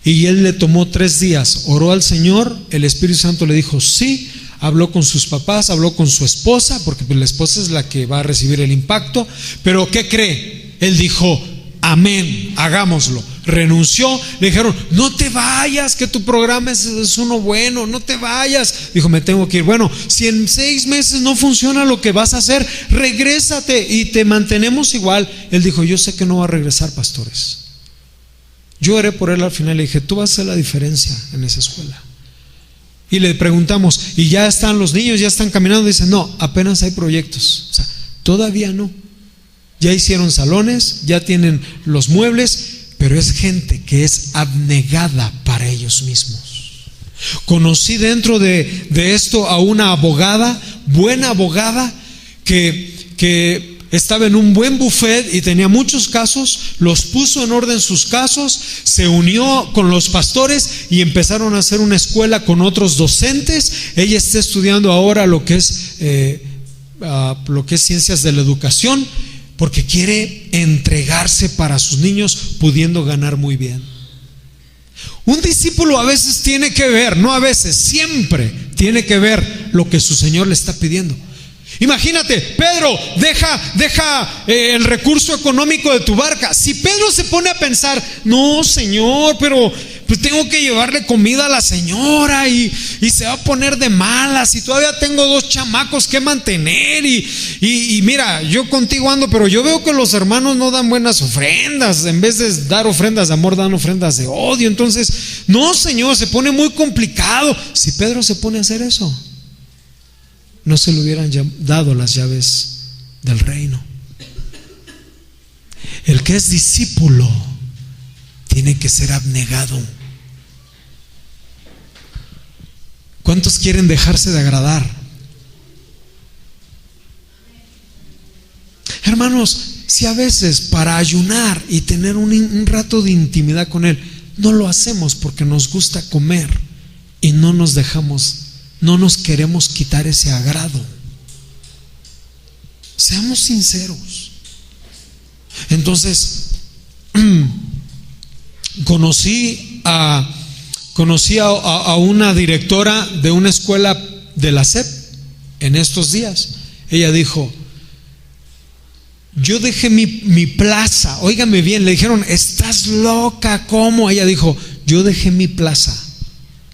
Y él le tomó 3 días, oró al Señor, el Espíritu Santo le dijo sí, habló con sus papás, habló con su esposa, porque la esposa es la que va a recibir el impacto. Pero ¿qué cree? Él dijo amén, hagámoslo. Renunció, le dijeron: no te vayas, que tu programa es uno bueno, no te vayas. Dijo: me tengo que ir. Bueno, si en 6 meses no funciona lo que vas a hacer, regrésate y te mantenemos igual. Él dijo: yo sé que no va a regresar, pastores. Yo oré por él al final, le dije: tú vas a hacer la diferencia en esa escuela. Y le preguntamos: ¿y ya están los niños, ya están caminando? Dice: no, apenas hay proyectos, o sea, todavía no. Ya hicieron salones, ya tienen los muebles, pero es gente que es abnegada para ellos mismos. Conocí dentro de esto a una abogada, buena abogada, que estaba en un buen buffet y tenía muchos casos, los puso en orden sus casos, se unió con los pastores y empezaron a hacer una escuela con otros docentes. Ella está estudiando ahora lo que es ciencias de la educación, porque quiere entregarse para sus niños, pudiendo ganar muy bien. Un discípulo a veces tiene que ver, no a veces, siempre tiene que ver lo que su Señor le está pidiendo. Imagínate, Pedro, deja el recurso económico de tu barca. Si Pedro se pone a pensar: no, Señor, pero pues tengo que llevarle comida a la señora y se va a poner de malas, y todavía tengo 2 chamacos que mantener, y mira, yo contigo ando, pero yo veo que los hermanos no dan buenas ofrendas. En vez de dar ofrendas de amor, dan ofrendas de odio. Entonces, no, Señor, se pone muy complicado. Si Pedro se pone a hacer eso, no se le hubieran dado las llaves del reino. El que es discípulo tiene que ser abnegado. ¿Cuántos quieren dejarse de agradar? Hermanos, si a veces para ayunar y tener un rato de intimidad con Él no lo hacemos porque nos gusta comer y no nos queremos quitar ese agrado, seamos sinceros. Entonces, conocí a una directora de una escuela de la SEP en estos días. Ella dijo: yo dejé mi plaza. Óigame bien, le dijeron: estás loca, ¿cómo? Ella dijo: yo dejé mi plaza.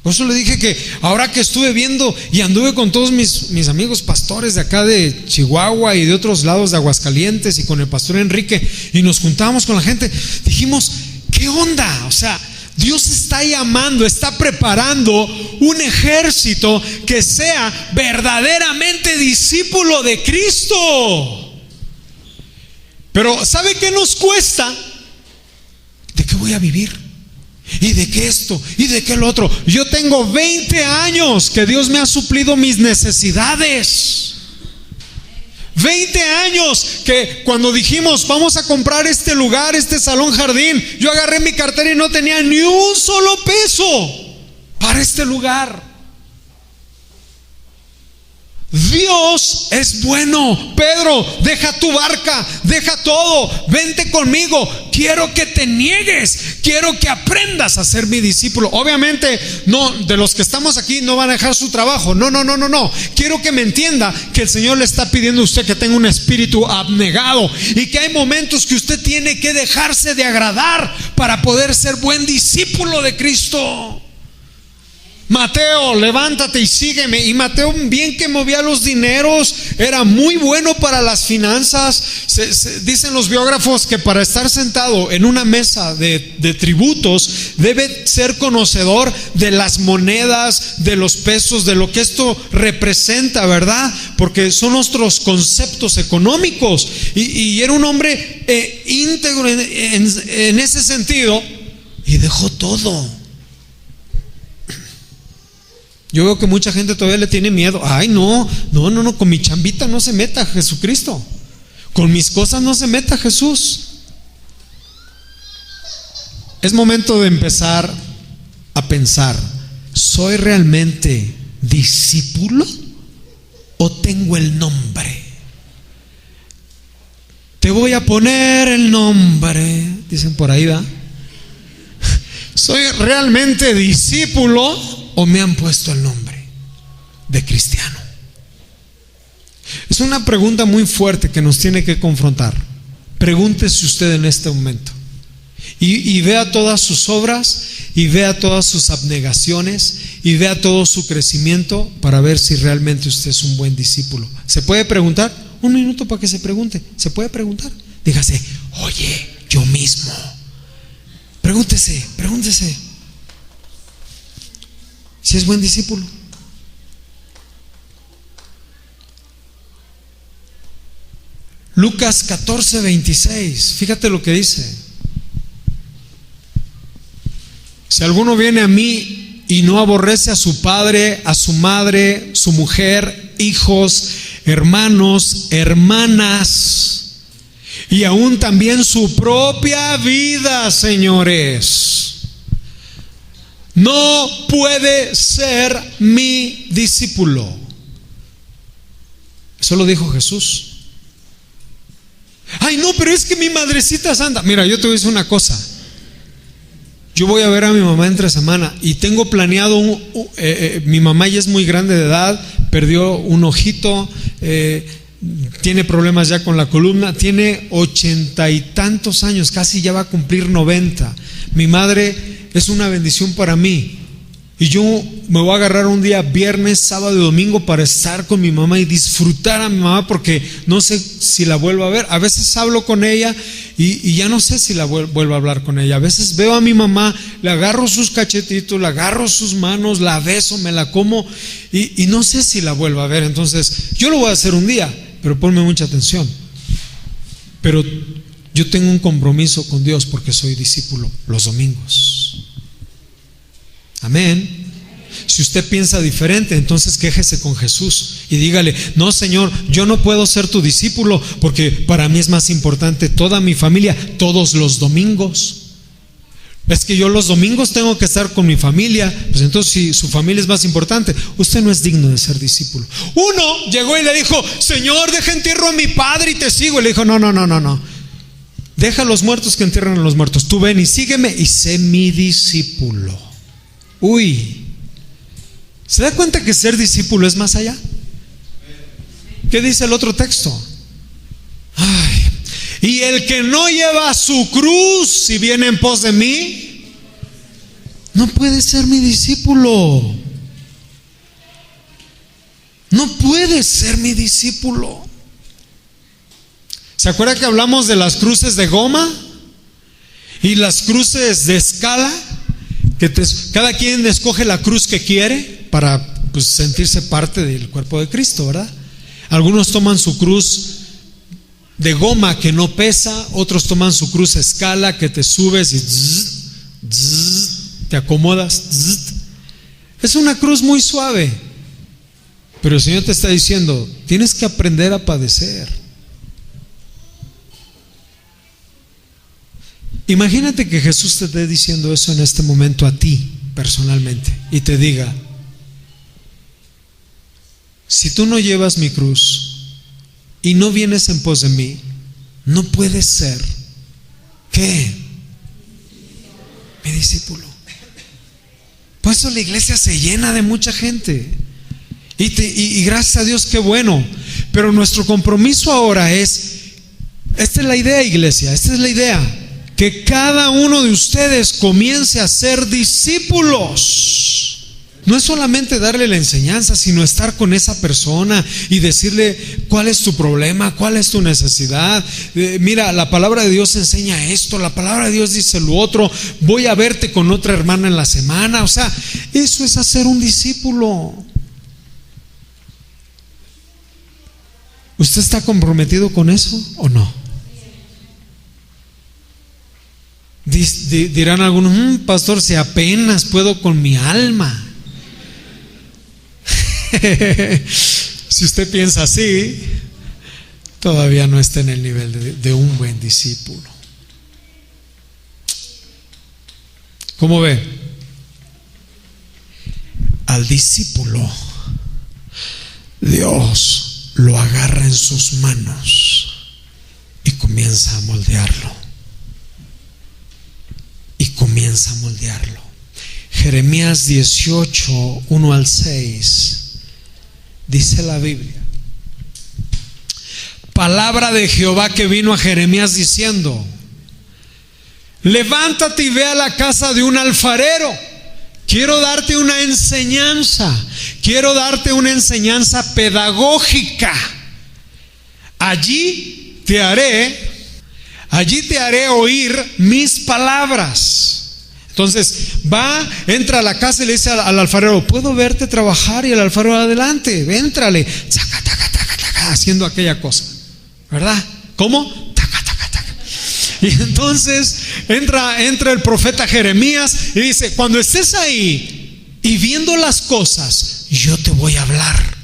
Por eso le dije que ahora que estuve viendo y anduve con todos mis amigos pastores de acá de Chihuahua y de otros lados de Aguascalientes, y con el pastor Enrique, y nos juntábamos con la gente, dijimos: ¿qué onda? O sea, Dios está llamando, está preparando un ejército que sea verdaderamente discípulo de Cristo. Pero ¿sabe qué nos cuesta? ¿De qué voy a vivir? y de que esto, y de que lo otro. Yo tengo 20 años que Dios me ha suplido mis necesidades. 20 años que cuando dijimos vamos a comprar este lugar, este salón jardín, yo agarré mi cartera y no tenía ni un solo peso para este lugar. Dios es bueno. Pedro, deja tu barca, deja todo, vente conmigo. Quiero que te niegues, quiero que aprendas a ser mi discípulo. Obviamente, no, de los que estamos aquí no van a dejar su trabajo. No. Quiero que me entienda que el Señor le está pidiendo a usted que tenga un espíritu abnegado y que hay momentos que usted tiene que dejarse de agradar para poder ser buen discípulo de Cristo. Mateo, levántate y sígueme. Y Mateo, bien que movía los dineros, era muy bueno para las finanzas. Dicen los biógrafos que para estar sentado en una mesa de tributos debe ser conocedor de las monedas, de los pesos, de lo que esto representa, ¿verdad? Porque son nuestros conceptos económicos. Y era un hombre íntegro en ese sentido, y dejó todo. Yo veo que mucha gente todavía le tiene miedo. Ay, no, con mi chambita no se meta Jesucristo. Con mis cosas no se meta Jesús. Es momento de empezar a pensar: ¿soy realmente discípulo o tengo el nombre? Te voy a poner el nombre, dicen por ahí, ¿va? ¿Soy realmente discípulo o me han puesto el nombre de cristiano? Es una pregunta muy fuerte que nos tiene que confrontar. Pregúntese usted en este momento y vea todas sus obras, y vea todas sus abnegaciones, y vea todo su crecimiento para ver si realmente usted es un buen discípulo. ¿Se puede preguntar? Un minuto para que se pregunte. ¿Se puede preguntar? Dígase: oye, yo mismo. Pregúntese si es buen discípulo. Lucas 14:26, fíjate lo que dice: si alguno viene a mí y no aborrece a su padre, a su madre, su mujer, hijos, hermanos, hermanas, y aún también su propia vida, señores, no puede ser mi discípulo. Eso lo dijo Jesús. Ay, no, pero es que mi madrecita santa. Mira, yo te voy a decir una cosa. Yo voy a ver a mi mamá entre semana y tengo planeado mi mamá ya es muy grande de edad, perdió un ojito, tiene problemas ya con la columna, tiene 80 y tantos años, casi ya va a cumplir 90. Mi madre es una bendición para mí, y yo me voy a agarrar un día, viernes, sábado y domingo, para estar con mi mamá y disfrutar a mi mamá, porque no sé si la vuelvo a ver. A veces hablo con ella y ya no sé si la vuelvo a hablar con ella. A veces veo a mi mamá, le agarro sus cachetitos, le agarro sus manos, la beso, me la como, y no sé si la vuelvo a ver. Entonces yo lo voy a hacer un día, pero ponme mucha atención. Pero yo tengo un compromiso con Dios porque soy discípulo los domingos. Amén. Si usted piensa diferente, entonces quéjese con Jesús y dígale: no, Señor, yo no puedo ser tu discípulo porque para mí es más importante toda mi familia todos los domingos. Es que yo los domingos tengo que estar con mi familia. Pues entonces, si su familia es más importante, usted no es digno de ser discípulo. Uno llegó y le dijo: Señor, deja entierro a mi padre y te sigo. Y le dijo: no. Deja a los muertos que entierran a los muertos. Tú ven y sígueme y sé mi discípulo. Uy, ¿se da cuenta que ser discípulo es más allá? ¿Qué dice el otro texto? Ay, y el que no lleva su cruz y viene en pos de mí, no puede ser mi discípulo. No puede ser mi discípulo. ¿Se acuerda que hablamos de las cruces de goma y las cruces de escala? Que cada quien escoge la cruz que quiere para sentirse parte del cuerpo de Cristo, ¿verdad? Algunos toman su cruz de goma que no pesa, otros toman su cruz a escala que te subes y te acomodas. Es una cruz muy suave, pero el Señor te está diciendo, tienes que aprender a padecer. Imagínate que Jesús te esté diciendo eso en este momento a ti personalmente y te diga, si tú no llevas mi cruz y no vienes en pos de mí, no puedes ser, ¿qué? Mi discípulo. Por eso la iglesia se llena de mucha gente y gracias a Dios, qué bueno. Pero nuestro compromiso ahora es, esta es la idea, iglesia, esta es la idea, que cada uno de ustedes comience a ser discípulos. No es solamente darle la enseñanza, sino estar con esa persona y decirle cuál es tu problema, cuál es tu necesidad. Mira, la palabra de Dios enseña esto, la palabra de Dios dice lo otro, voy a verte con otra hermana en la semana. O sea, eso es hacer un discípulo. ¿Usted está comprometido con eso o no? Dirán algunos, pastor, si apenas puedo con mi alma. Si usted piensa así, todavía no está en el nivel de un buen discípulo. ¿Cómo ve? Al discípulo Dios lo agarra en sus manos y comienza a moldearlo. Jeremías 18, 1 al 6, dice la Biblia: palabra de Jehová que vino a Jeremías diciendo: levántate y ve a la casa de un alfarero. Quiero darte una enseñanza pedagógica. Allí te haré oír mis palabras. Entonces entra a la casa y le dice al alfarero: ¿puedo verte trabajar? Y el alfarero: adelante, éntrale, taca, taca, taca, taca, haciendo aquella cosa, ¿verdad? ¿Cómo? Taca, taca, taca. Y entonces entra el profeta Jeremías y dice: cuando estés ahí y viendo las cosas, yo te voy a hablar.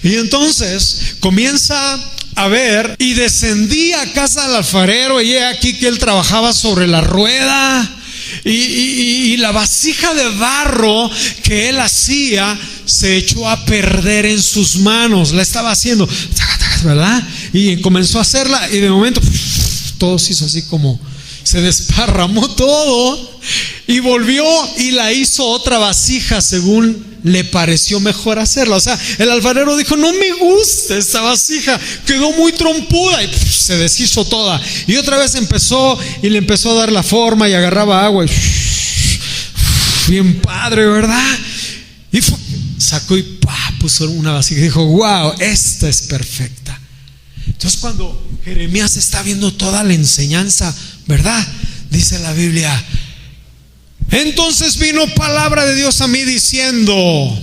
Y entonces comienza a ver, y descendí a casa del alfarero, y he aquí que él trabajaba sobre la rueda, y la vasija de barro que él hacía se echó a perder en sus manos. La estaba haciendo, ¿verdad? Y comenzó a hacerla, y de momento todo se hizo así, como se desparramó todo, y volvió y la hizo otra vasija según le pareció mejor hacerla. O sea, el alfarero dijo: no me gusta esta vasija, quedó muy trompuda, y se deshizo toda. Y otra vez le empezó a dar la forma, y agarraba agua, y bien padre, ¿verdad? Y sacó y puso una vasija y dijo: wow, esta es perfecta. Entonces, cuando Jeremías está viendo toda la enseñanza, ¿verdad? Dice la Biblia: entonces vino palabra de Dios a mí diciendo: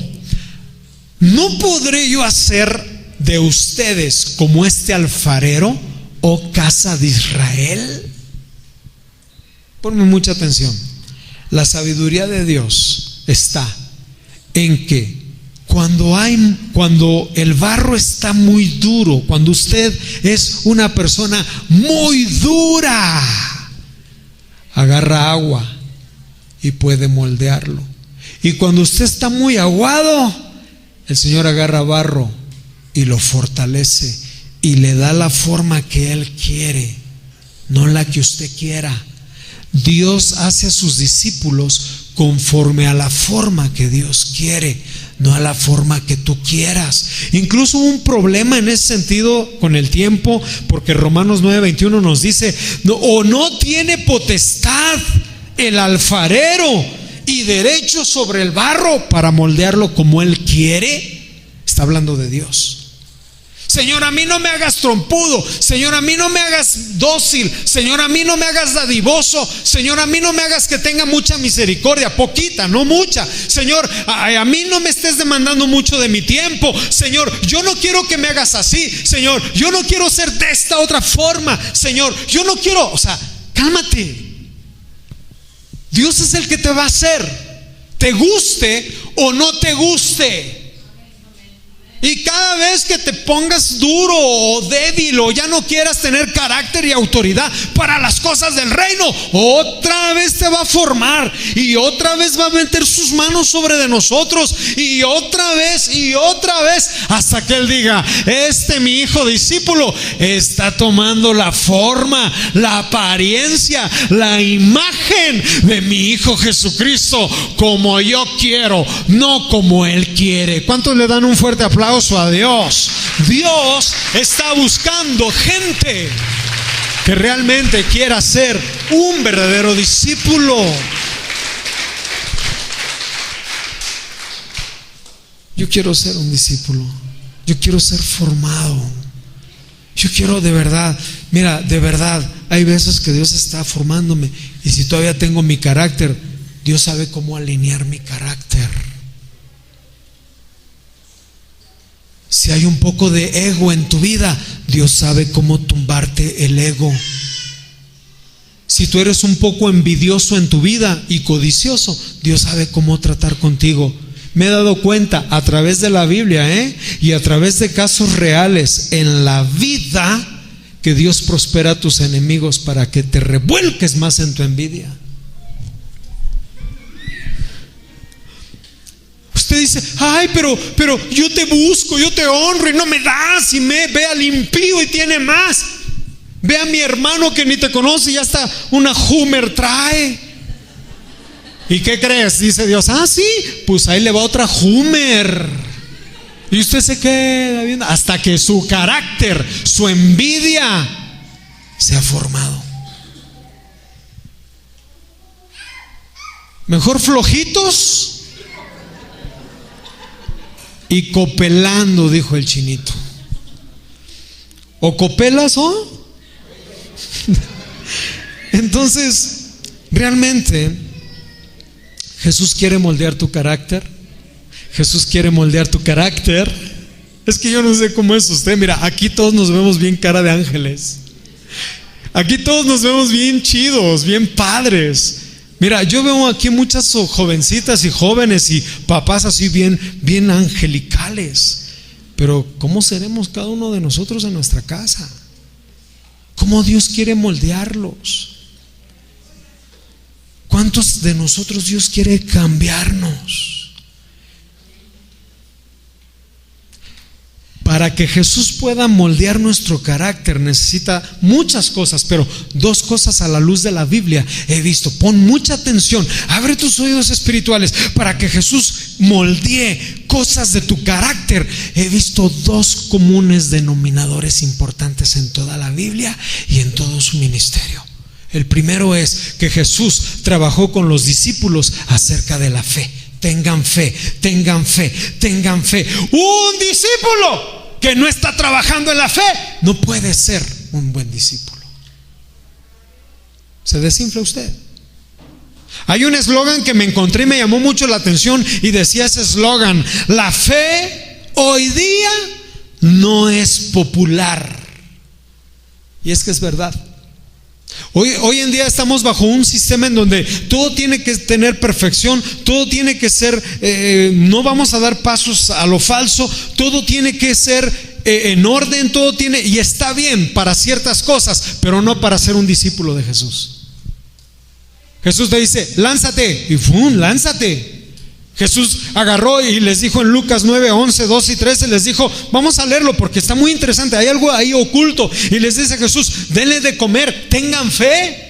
¿no podré yo hacer de ustedes como este alfarero, oh casa de Israel? Ponme mucha atención. La sabiduría de Dios está en que cuando el barro está muy duro, cuando usted es una persona muy dura, agarra agua y puede moldearlo. Y cuando usted está muy aguado, el Señor agarra barro y lo fortalece y le da la forma que Él quiere, no la que usted quiera. Dios hace a sus discípulos conforme a la forma que Dios quiere, no a la forma que tú quieras. Incluso hubo un problema en ese sentido con el tiempo, porque Romanos 9:21 nos dice: no tiene potestad el alfarero y derecho sobre el barro para moldearlo como él quiere. Está hablando de Dios. Señor, a mí no me hagas trompudo. Señor, a mí no me hagas dócil. Señor, a mí no me hagas dadivoso. Señor, a mí no me hagas que tenga mucha misericordia, poquita, no mucha. Señor, a mí no me estés demandando mucho de mi tiempo. Señor, yo no quiero que me hagas así. Señor, yo no quiero ser de esta otra forma. Señor, yo no quiero, cálmate. Dios es el que te va a hacer. te guste o no te guste. Y cada vez que te pongas duro o débil o ya no quieras tener carácter y autoridad para las cosas del reino, otra vez te va a formar y otra vez va a meter sus manos sobre de nosotros y otra vez hasta que Él diga: mi hijo discípulo está tomando la forma, la apariencia, la imagen de mi hijo Jesucristo, como yo quiero, no como Él quiere. ¿Cuántos le dan un fuerte aplauso a Dios? Dios está buscando gente que realmente quiera ser un verdadero discípulo. Yo quiero ser un discípulo. Yo quiero ser formado. Yo quiero de verdad, mira, de verdad, hay veces que Dios está formándome y si todavía tengo mi carácter, Dios sabe cómo alinear mi carácter. Si hay un poco de ego en tu vida, Dios sabe cómo tumbarte el ego. Si tú eres un poco envidioso en tu vida y codicioso, Dios sabe cómo tratar contigo. Me he dado cuenta a través de la Biblia, y a través de casos reales en la vida, que Dios prospera a tus enemigos para que te revuelques más en tu envidia. Usted dice: ay, pero yo te busco, yo te honro y no me das, y ve al impío y tiene más. Ve a mi hermano que ni te conoce y hasta una Hummer trae. ¿Y qué crees? Dice Dios: sí, pues ahí le va otra Hummer. Y usted se queda viendo hasta que su carácter, su envidia se ha formado. Mejor flojitos y copelando, dijo el chinito. ¿O copelas o? Entonces, realmente Jesús quiere moldear tu carácter. Jesús quiere moldear tu carácter. Es que yo no sé cómo es usted. Mira, aquí todos nos vemos bien cara de ángeles. Aquí todos nos vemos bien chidos, bien padres. Mira, yo veo aquí muchas jovencitas y jóvenes y papás así bien angelicales. Pero ¿cómo seremos cada uno de nosotros en nuestra casa? ¿Cómo Dios quiere moldearlos? ¿Cuántos de nosotros Dios quiere cambiarnos? Para que Jesús pueda moldear nuestro carácter necesita muchas cosas, pero dos cosas a la luz de la Biblia he visto. Pon mucha atención, abre tus oídos espirituales para que Jesús moldee cosas de tu carácter. He visto dos comunes denominadores importantes en toda la Biblia y en todo su ministerio. El primero es que Jesús trabajó con los discípulos acerca de la fe. Tengan fe, tengan fe, tengan fe. Un discípulo que no está trabajando en la fe no puede ser un buen discípulo. ¿Se desinfla usted? Hay un eslogan que me encontré y me llamó mucho la atención y decía ese eslogan: la fe hoy día no es popular. Y es que es verdad. Hoy en día estamos bajo un sistema en donde todo tiene que tener perfección, todo tiene que ser, no vamos a dar pasos a lo falso, todo tiene que ser en orden, todo tiene, y está bien para ciertas cosas, pero no para ser un discípulo de Jesús. Jesús te dice: lánzate, y ¡fum! Lánzate. Jesús agarró y les dijo en Lucas 9, 11, 12 y 13, les dijo, vamos a leerlo porque está muy interesante, hay algo ahí oculto. Y les dice Jesús: denle de comer, tengan fe.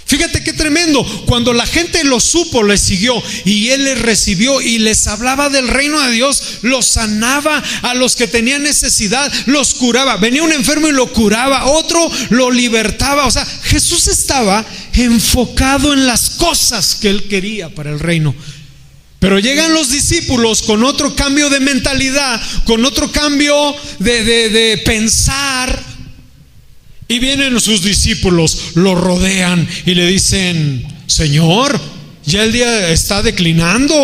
Fíjate qué tremendo. Cuando la gente lo supo, le siguió y Él les recibió y les hablaba del reino de Dios, los sanaba a los que tenían necesidad, los curaba. Venía un enfermo y lo curaba, otro lo libertaba. O sea, Jesús estaba enfocado en las cosas que Él quería para el reino. Pero llegan los discípulos con otro cambio de mentalidad, con otro cambio de pensar. Y vienen sus discípulos, lo rodean y le dicen: Señor, ya el día está declinando.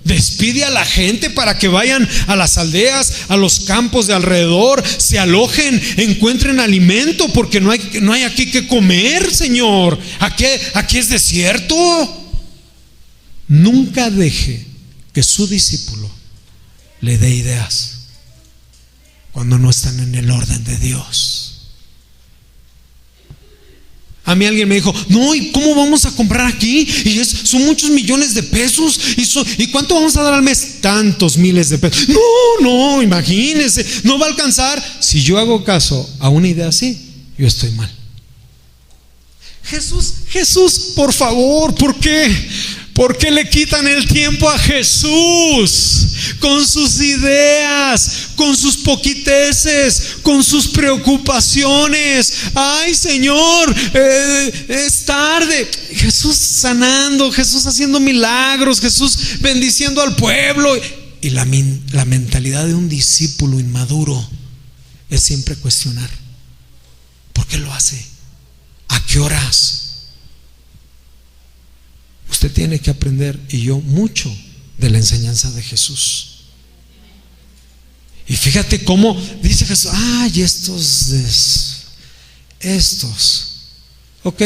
Despide a la gente para que vayan a las aldeas, a los campos de alrededor, se alojen, encuentren alimento, porque no hay aquí que comer, Señor. Aquí es desierto. nunca deje que su discípulo le dé ideas cuando no están en el orden de Dios. A mí alguien me dijo: no, ¿y cómo vamos a comprar aquí? Y son muchos millones de pesos. ¿Y cuánto vamos a dar al mes? Tantos miles de pesos. No, imagínense, no va a alcanzar. Si yo hago caso a una idea así, yo estoy mal. Jesús, por favor, ¿por qué? ¿Por qué le quitan el tiempo a Jesús? Con sus ideas, con sus poquiteces, con sus preocupaciones. Ay, Señor, es tarde. Jesús sanando, Jesús haciendo milagros, Jesús bendiciendo al pueblo. Y la mentalidad de un discípulo inmaduro es siempre cuestionar: ¿por qué lo hace? ¿A qué horas? Usted tiene que aprender, y yo, mucho de la enseñanza de Jesús. Y fíjate cómo dice Jesús: ay, estos, ok,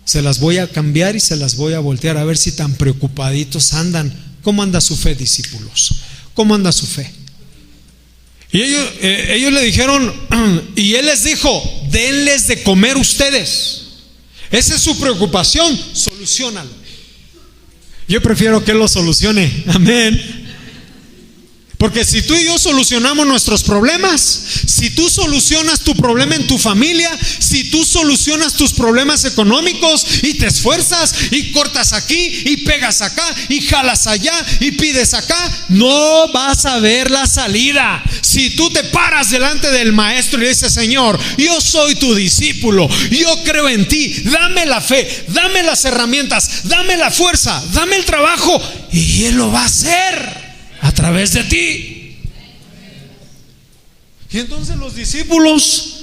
se las voy a cambiar y se las voy a voltear a ver si tan preocupaditos andan. ¿Cómo anda su fe, discípulos? ¿Cómo anda su fe? Y ellos le dijeron, y Él les dijo: denles de comer ustedes. Esa es su preocupación, soluciónalo. Yo prefiero que Él lo solucione, amén. Porque si tú y yo solucionamos nuestros problemas, si tú solucionas tu problema en tu familia, si tú solucionas tus problemas económicos y te esfuerzas y cortas aquí y pegas acá y jalas allá y pides acá, no vas a ver la salida. Si tú te paras delante del maestro y le dices: Señor, yo soy tu discípulo, yo creo en ti, dame la fe, dame las herramientas, dame la fuerza, dame el trabajo, y Él lo va a hacer a través de ti. Y entonces los discípulos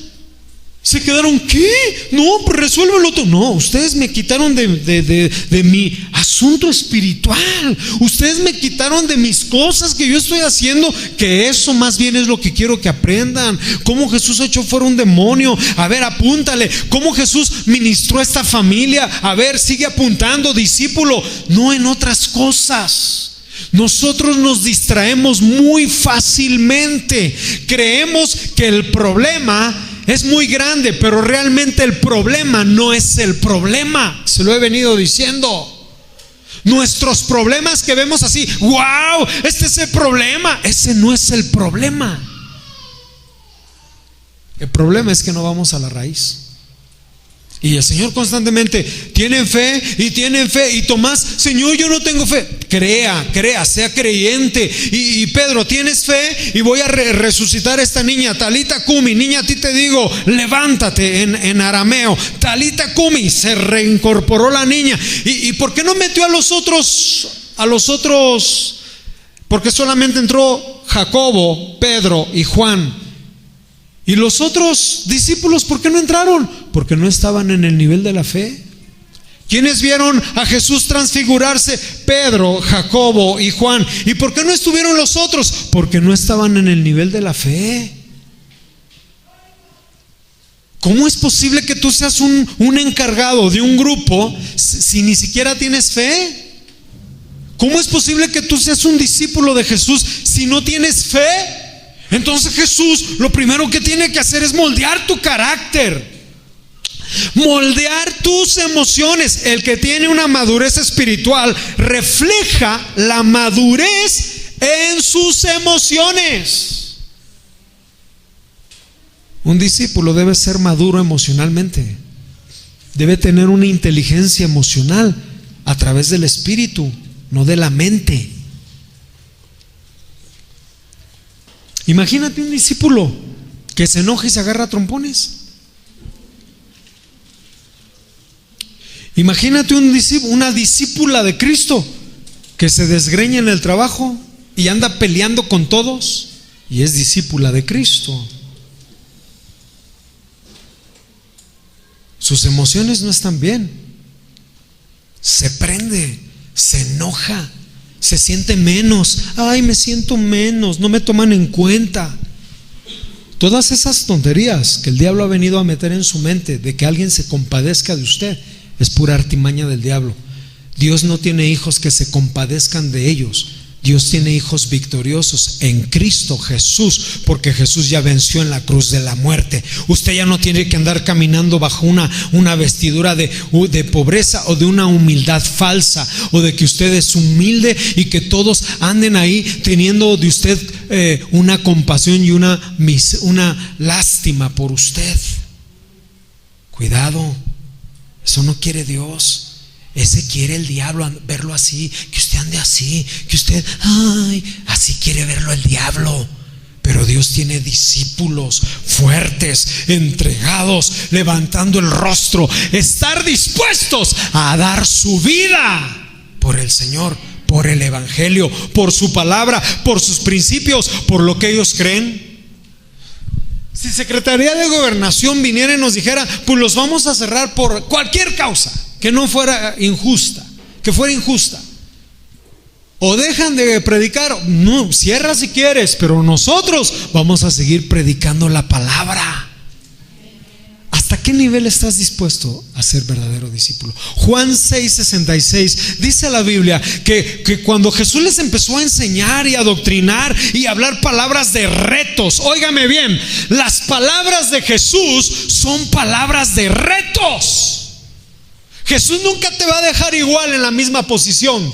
se quedaron: ¿qué? No, pues resuélvelo tú. No, ustedes me quitaron de mi asunto espiritual. Ustedes me quitaron de mis cosas que yo estoy haciendo, que eso más bien es lo que quiero que aprendan. Cómo Jesús echó fuera un demonio. A ver, apúntale. Cómo Jesús ministró a esta familia. A ver, sigue apuntando, discípulo. No en otras cosas. Nosotros nos distraemos muy fácilmente. Creemos que el problema es muy grande, pero realmente el problema no es el problema. Se lo he venido diciendo. Nuestros problemas que vemos así: wow, este es el problema. Ese no es el problema. El problema es que no vamos a la raíz. Y el Señor constantemente: tienen fe y Tomás: Señor, yo no tengo fe. Crea, sea creyente. Y Pedro: tienes fe y voy a resucitar a esta niña. Talita Kumi, niña, a ti te digo, levántate, en arameo. Talita Kumi, se reincorporó la niña. ¿Y por qué no metió a los otros? Porque solamente entró Jacobo, Pedro y Juan. ¿Y los otros discípulos por qué no entraron? Porque no estaban en el nivel de la fe. ¿Quiénes vieron a Jesús transfigurarse? Pedro, Jacobo y Juan. ¿Y por qué no estuvieron los otros? Porque no estaban en el nivel de la fe. ¿Cómo es posible que tú seas un encargado de un grupo si ni siquiera tienes fe? ¿Cómo es posible que tú seas un discípulo de Jesús si no tienes fe? Entonces Jesús lo primero que tiene que hacer es moldear tu carácter, moldear tus emociones. El que tiene una madurez espiritual refleja la madurez en sus emociones. Un discípulo debe ser maduro emocionalmente, debe tener una inteligencia emocional a través del espíritu, no de la mente. Imagínate un discípulo que se enoja y se agarra a trompones. Imagínate una discípula de Cristo que se desgreña en el trabajo y anda peleando con todos, y es discípula de Cristo. Sus emociones no están bien. Se prende, se enoja, se siente menos. Ay, me siento menos, no me toman en cuenta. Todas esas tonterías que el diablo ha venido a meter en su mente, de que alguien se compadezca de usted, es pura artimaña del diablo. Dios no tiene hijos que se compadezcan de ellos. Dios tiene hijos victoriosos en Cristo Jesús, porque Jesús ya venció en la cruz de la muerte. Usted ya no tiene que andar caminando bajo una vestidura de pobreza o de una humildad falsa, o de que usted es humilde y que todos anden ahí teniendo de usted una compasión y una lástima por usted. Cuidado, eso no quiere Dios. Ese quiere el diablo, verlo así, que usted ande así, que usted, así quiere verlo el diablo. Pero Dios tiene discípulos fuertes, entregados, levantando el rostro, estar dispuestos a dar su vida por el Señor, por el Evangelio, por su palabra, por sus principios, por lo que ellos creen. Si Secretaría de Gobernación viniera y nos dijera, pues los vamos a cerrar por cualquier causa que no fuera injusta, que fuera injusta, o dejan de predicar, no, cierra si quieres, pero nosotros vamos a seguir predicando la palabra. ¿Hasta qué nivel estás dispuesto a ser verdadero discípulo? Juan 6:66 dice la Biblia que cuando Jesús les empezó a enseñar y a adoctrinar y a hablar palabras de retos, óigame bien, las palabras de Jesús son palabras de retos. Jesús nunca te va a dejar igual en la misma posición.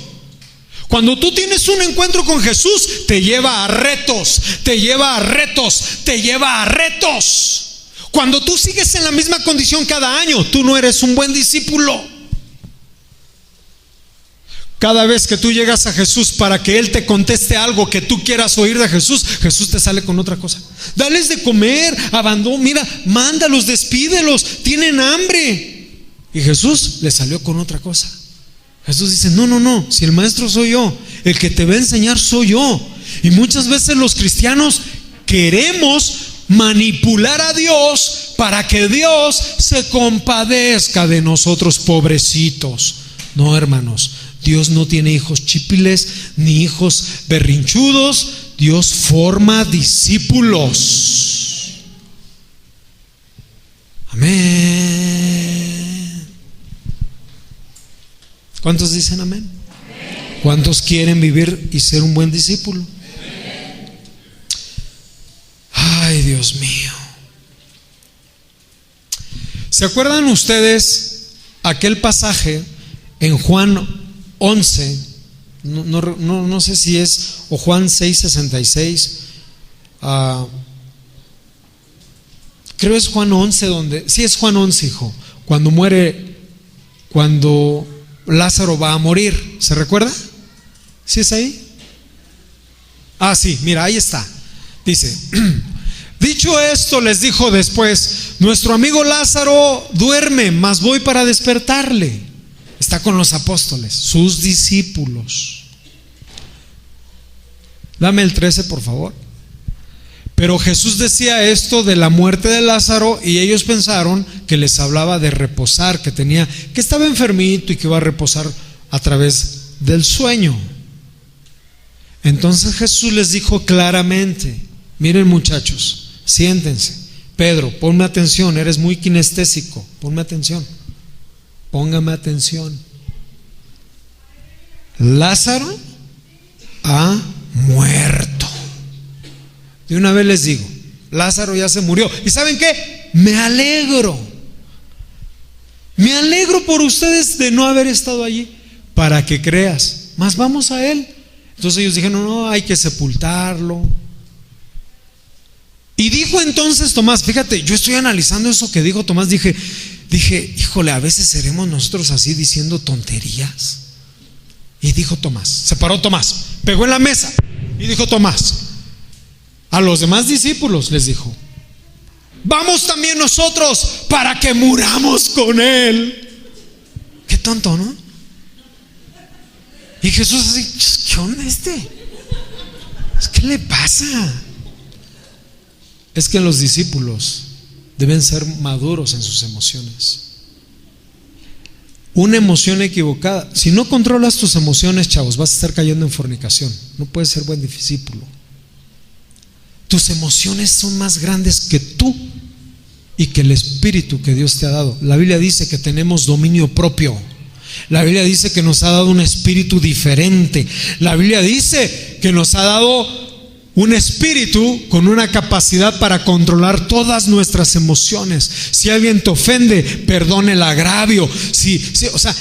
Cuando tú tienes un encuentro con Jesús, te lleva a retos, te lleva a retos, te lleva a retos. Cuando tú sigues en la misma condición cada año, tú no eres un buen discípulo. Cada vez que tú llegas a Jesús para que Él te conteste algo que tú quieras oír de Jesús, Jesús te sale con otra cosa. Dales de comer, mira, mándalos, despídelos, tienen hambre. Y Jesús le salió con otra cosa. Jesús dice, no, si el maestro soy yo, el que te va a enseñar soy yo. Y muchas veces los cristianos queremos manipular a Dios para que Dios se compadezca de nosotros, pobrecitos. No, hermanos, Dios no tiene hijos chípiles ni hijos berrinchudos. Dios forma discípulos. Amén. ¿Cuántos dicen amén? ¿Cuántos quieren vivir y ser un buen discípulo? Ay, Dios mío. ¿Se acuerdan ustedes aquel pasaje en Juan 11? No sé si es o Juan 6:66. Creo es Juan 11 donde, sí es Juan 11, hijo. Cuando Lázaro va a morir, ¿se recuerda? ¿Sí es ahí? Sí, mira, ahí está. Dice, dicho esto, les dijo después, nuestro amigo Lázaro duerme, mas voy para despertarle. Está con los apóstoles, sus discípulos. Dame el 13, por favor. Pero Jesús decía esto de la muerte de Lázaro y ellos pensaron que les hablaba de reposar, que estaba enfermito y que iba a reposar a través del sueño. Entonces Jesús les dijo claramente, miren muchachos, siéntense. Pedro, ponme atención, eres muy kinestésico, ponme atención. Póngame atención. Lázaro ha muerto. De una vez les digo, Lázaro ya se murió. ¿Y saben qué? Me alegro por ustedes de no haber estado allí, para que creas. Mas vamos a él. Entonces ellos dijeron, no, hay que sepultarlo. Y dijo entonces Tomás, fíjate, yo estoy analizando eso que dijo Tomás, dije, híjole, a veces seremos nosotros así diciendo tonterías. Y dijo Tomás, se paró Tomás, pegó en la mesa y dijo Tomás, a los demás discípulos les dijo, vamos también nosotros para que muramos con él. Qué tonto, ¿no? Y Jesús así, ¿qué onda ¿Qué le pasa? Es que los discípulos deben ser maduros en sus emociones. Una emoción equivocada, si no controlas tus emociones, chavos, vas a estar cayendo en fornicación. No puedes ser buen discípulo. Tus emociones son más grandes que tú y que el espíritu que Dios te ha dado. La Biblia dice que tenemos dominio propio. La Biblia dice que nos ha dado un espíritu diferente. La Biblia dice que nos ha dado un espíritu con una capacidad para controlar todas nuestras emociones. Si alguien te ofende, perdone el agravio. O sea,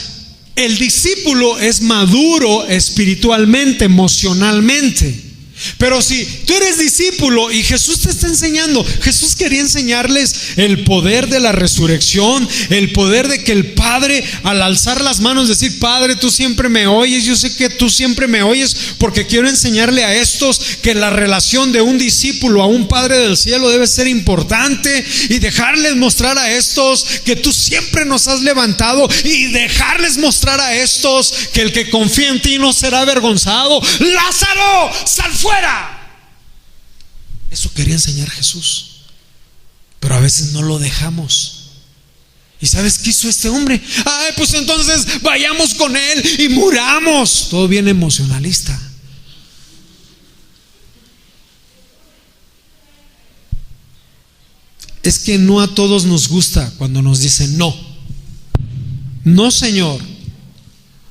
el discípulo es maduro espiritualmente, emocionalmente. Pero si tú eres discípulo y Jesús te está enseñando, Jesús quería enseñarles el poder de la resurrección, el poder de que el Padre, al alzar las manos, decir: Padre, tú siempre me oyes, yo sé que tú siempre me oyes, porque quiero enseñarle a estos que la relación de un discípulo a un Padre del cielo debe ser importante, y dejarles mostrar a estos que tú siempre nos has levantado, y dejarles mostrar a estos que el que confía en ti no será avergonzado. Lázaro, sal fuera. Eso quería enseñar Jesús, pero a veces no lo dejamos. ¿Y sabes qué hizo este hombre? Ay, pues entonces vayamos con él y muramos. Todo bien emocionalista. Es que no a todos nos gusta cuando nos dicen no. No, señor.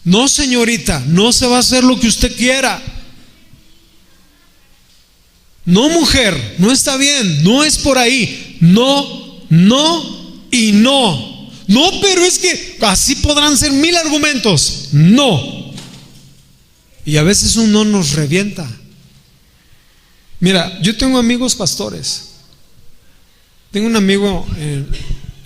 No, señorita. No se va a hacer lo que usted quiera. No, mujer, no está bien, no es por ahí. No, no y no. No, pero es que así podrán ser 1000 argumentos. No. Y a veces un no nos revienta. Mira, yo tengo amigos pastores. Tengo un amigo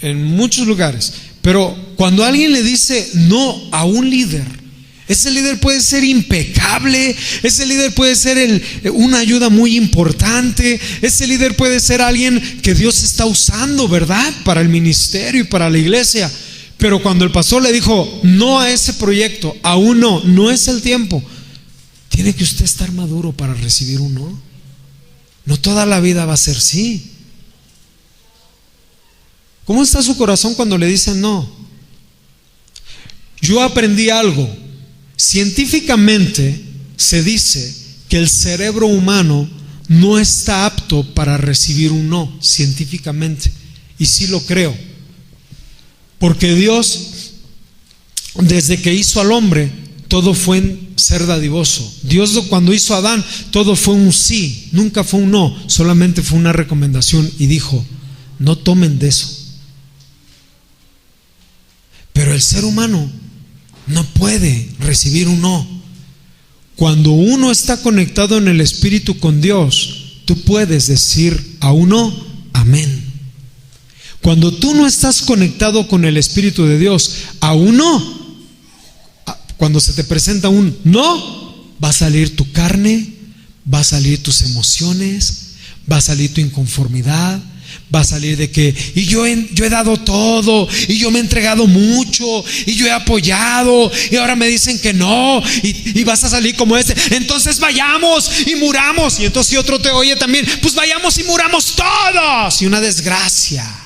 en muchos lugares. Pero cuando alguien le dice no a un líder, ese líder puede ser impecable, ese líder puede ser una ayuda muy importante, ese líder puede ser alguien que Dios está usando, ¿verdad?, para el ministerio y para la iglesia. Pero cuando el pastor le dijo no a ese proyecto, aún no es el tiempo, tiene que usted estar maduro para recibir un no. No toda la vida va a ser sí. ¿Cómo está su corazón cuando le dicen no? Yo aprendí algo. Científicamente se dice que el cerebro humano no está apto para recibir un no, científicamente. Y sí lo creo. Porque Dios, desde que hizo al hombre, todo fue en ser dadivoso. Dios, cuando hizo a Adán, todo fue un sí, nunca fue un no, solamente fue una recomendación, y dijo: no tomen de eso. Pero el ser humano no puede recibir un no. Cuando uno está conectado en el Espíritu con Dios, tú puedes decir a un no, amén. Cuando tú no estás conectado con el Espíritu de Dios, a un no, cuando se te presenta un no, va a salir tu carne, va a salir tus emociones, va a salir tu inconformidad, va a salir de que y yo he dado todo, y yo me he entregado mucho, y yo he apoyado, y ahora me dicen que no, y vas a salir como entonces vayamos y muramos. Y entonces si otro te oye también, pues vayamos y muramos todos. Y una desgracia.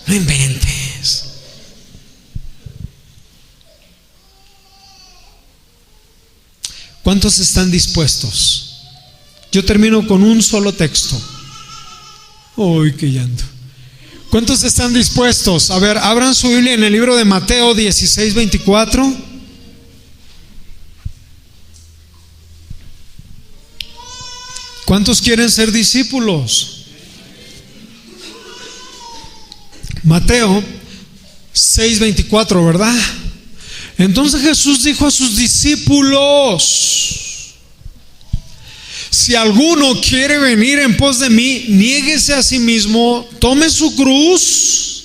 No inventes. ¿Cuántos están dispuestos? Yo termino con un solo texto. ¡Uy, qué llanto! ¿Cuántos están dispuestos? A ver, abran su Biblia en el libro de Mateo 16:24. ¿Cuántos quieren ser discípulos? Mateo 6:24, ¿verdad? Entonces Jesús dijo a sus discípulos: si alguno quiere venir en pos de mí, niéguese a sí mismo, tome su cruz.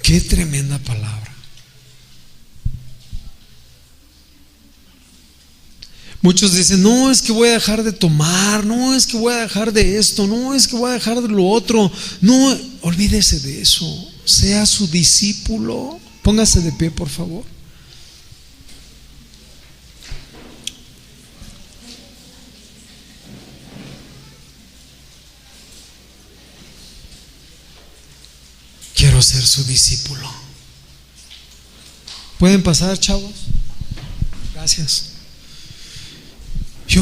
Qué tremenda palabra. Muchos dicen: no, es que voy a dejar de tomar, no, es que voy a dejar de esto, no, es que voy a dejar de lo otro. No, olvídese de eso. Sea su discípulo. Póngase de pie, por favor. Quiero ser su discípulo. ¿Pueden pasar, chavos? Gracias.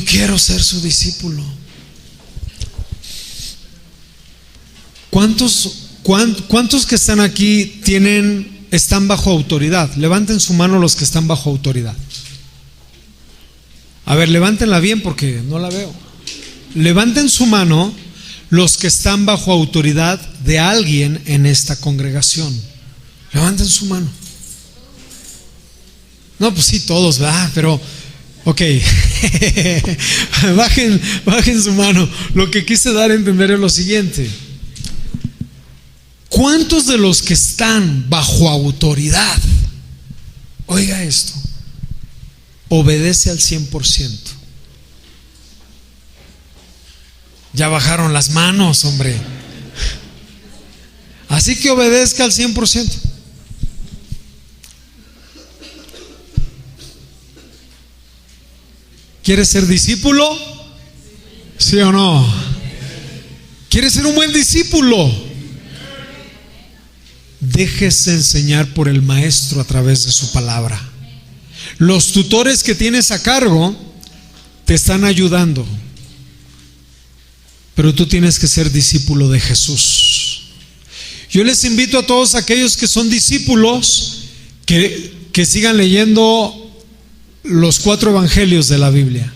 quiero ser su discípulo. ¿Cuántos que están aquí están bajo autoridad? Levanten su mano los que están bajo autoridad. A ver, levántenla bien porque no la veo. Levanten su mano los que están bajo autoridad de alguien en esta congregación. Levanten su mano. No, pues sí, todos, ¿verdad? Pero, ok. bajen su mano. Lo que quise dar a entender es lo siguiente. ¿Cuántos de los que están bajo autoridad, oiga esto, obedece al 100%? Ya bajaron las manos, hombre. Así que obedezca al 100%. ¿Quieres ser discípulo? ¿Sí o no? ¿Quieres ser un buen discípulo? Déjese enseñar por el maestro a través de su palabra. Los tutores que tienes a cargo te están ayudando, pero tú tienes que ser discípulo de Jesús. Yo les invito a todos aquellos que son discípulos que sigan leyendo los 4 evangelios de la Biblia,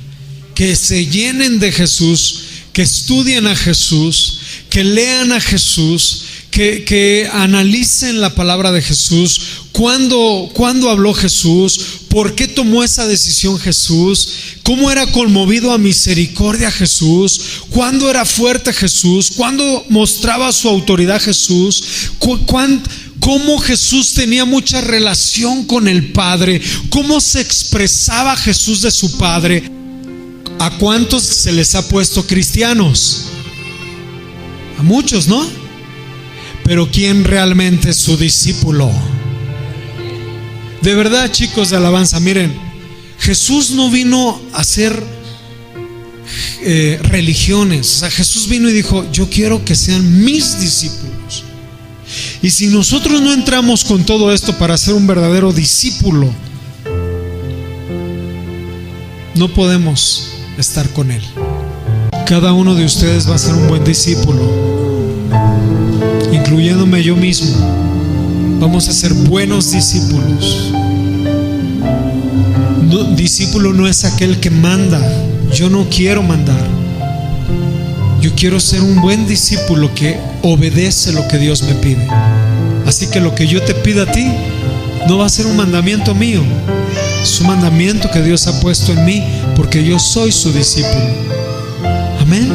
que se llenen de Jesús, que estudien a Jesús, que lean a Jesús, que analicen la palabra de Jesús. ¿Cuándo habló Jesús? ¿Por qué tomó esa decisión Jesús? ¿Cómo era conmovido a misericordia Jesús? ¿Cuándo era fuerte Jesús? ¿Cuándo mostraba su autoridad Jesús? ¿Cómo Jesús tenía mucha relación con el Padre? ¿Cómo se expresaba Jesús de su Padre? ¿A cuántos se les ha puesto cristianos? A muchos, ¿no? Pero ¿quién realmente es su discípulo? De verdad, chicos de alabanza, miren, Jesús no vino a hacer religiones. O sea, Jesús vino y dijo: yo quiero que sean mis discípulos. Y si nosotros no entramos con todo esto para ser un verdadero discípulo, no podemos estar con Él. Cada uno de ustedes va a ser un buen discípulo, incluyéndome yo mismo. Vamos a ser buenos discípulos. Discípulo no es aquel que manda. Yo no quiero mandar. Yo quiero ser un buen discípulo que obedece lo que Dios me pide. Así que lo que yo te pida a ti no va a ser un mandamiento mío, es un mandamiento que Dios ha puesto en mí, porque yo soy su discípulo. Amén.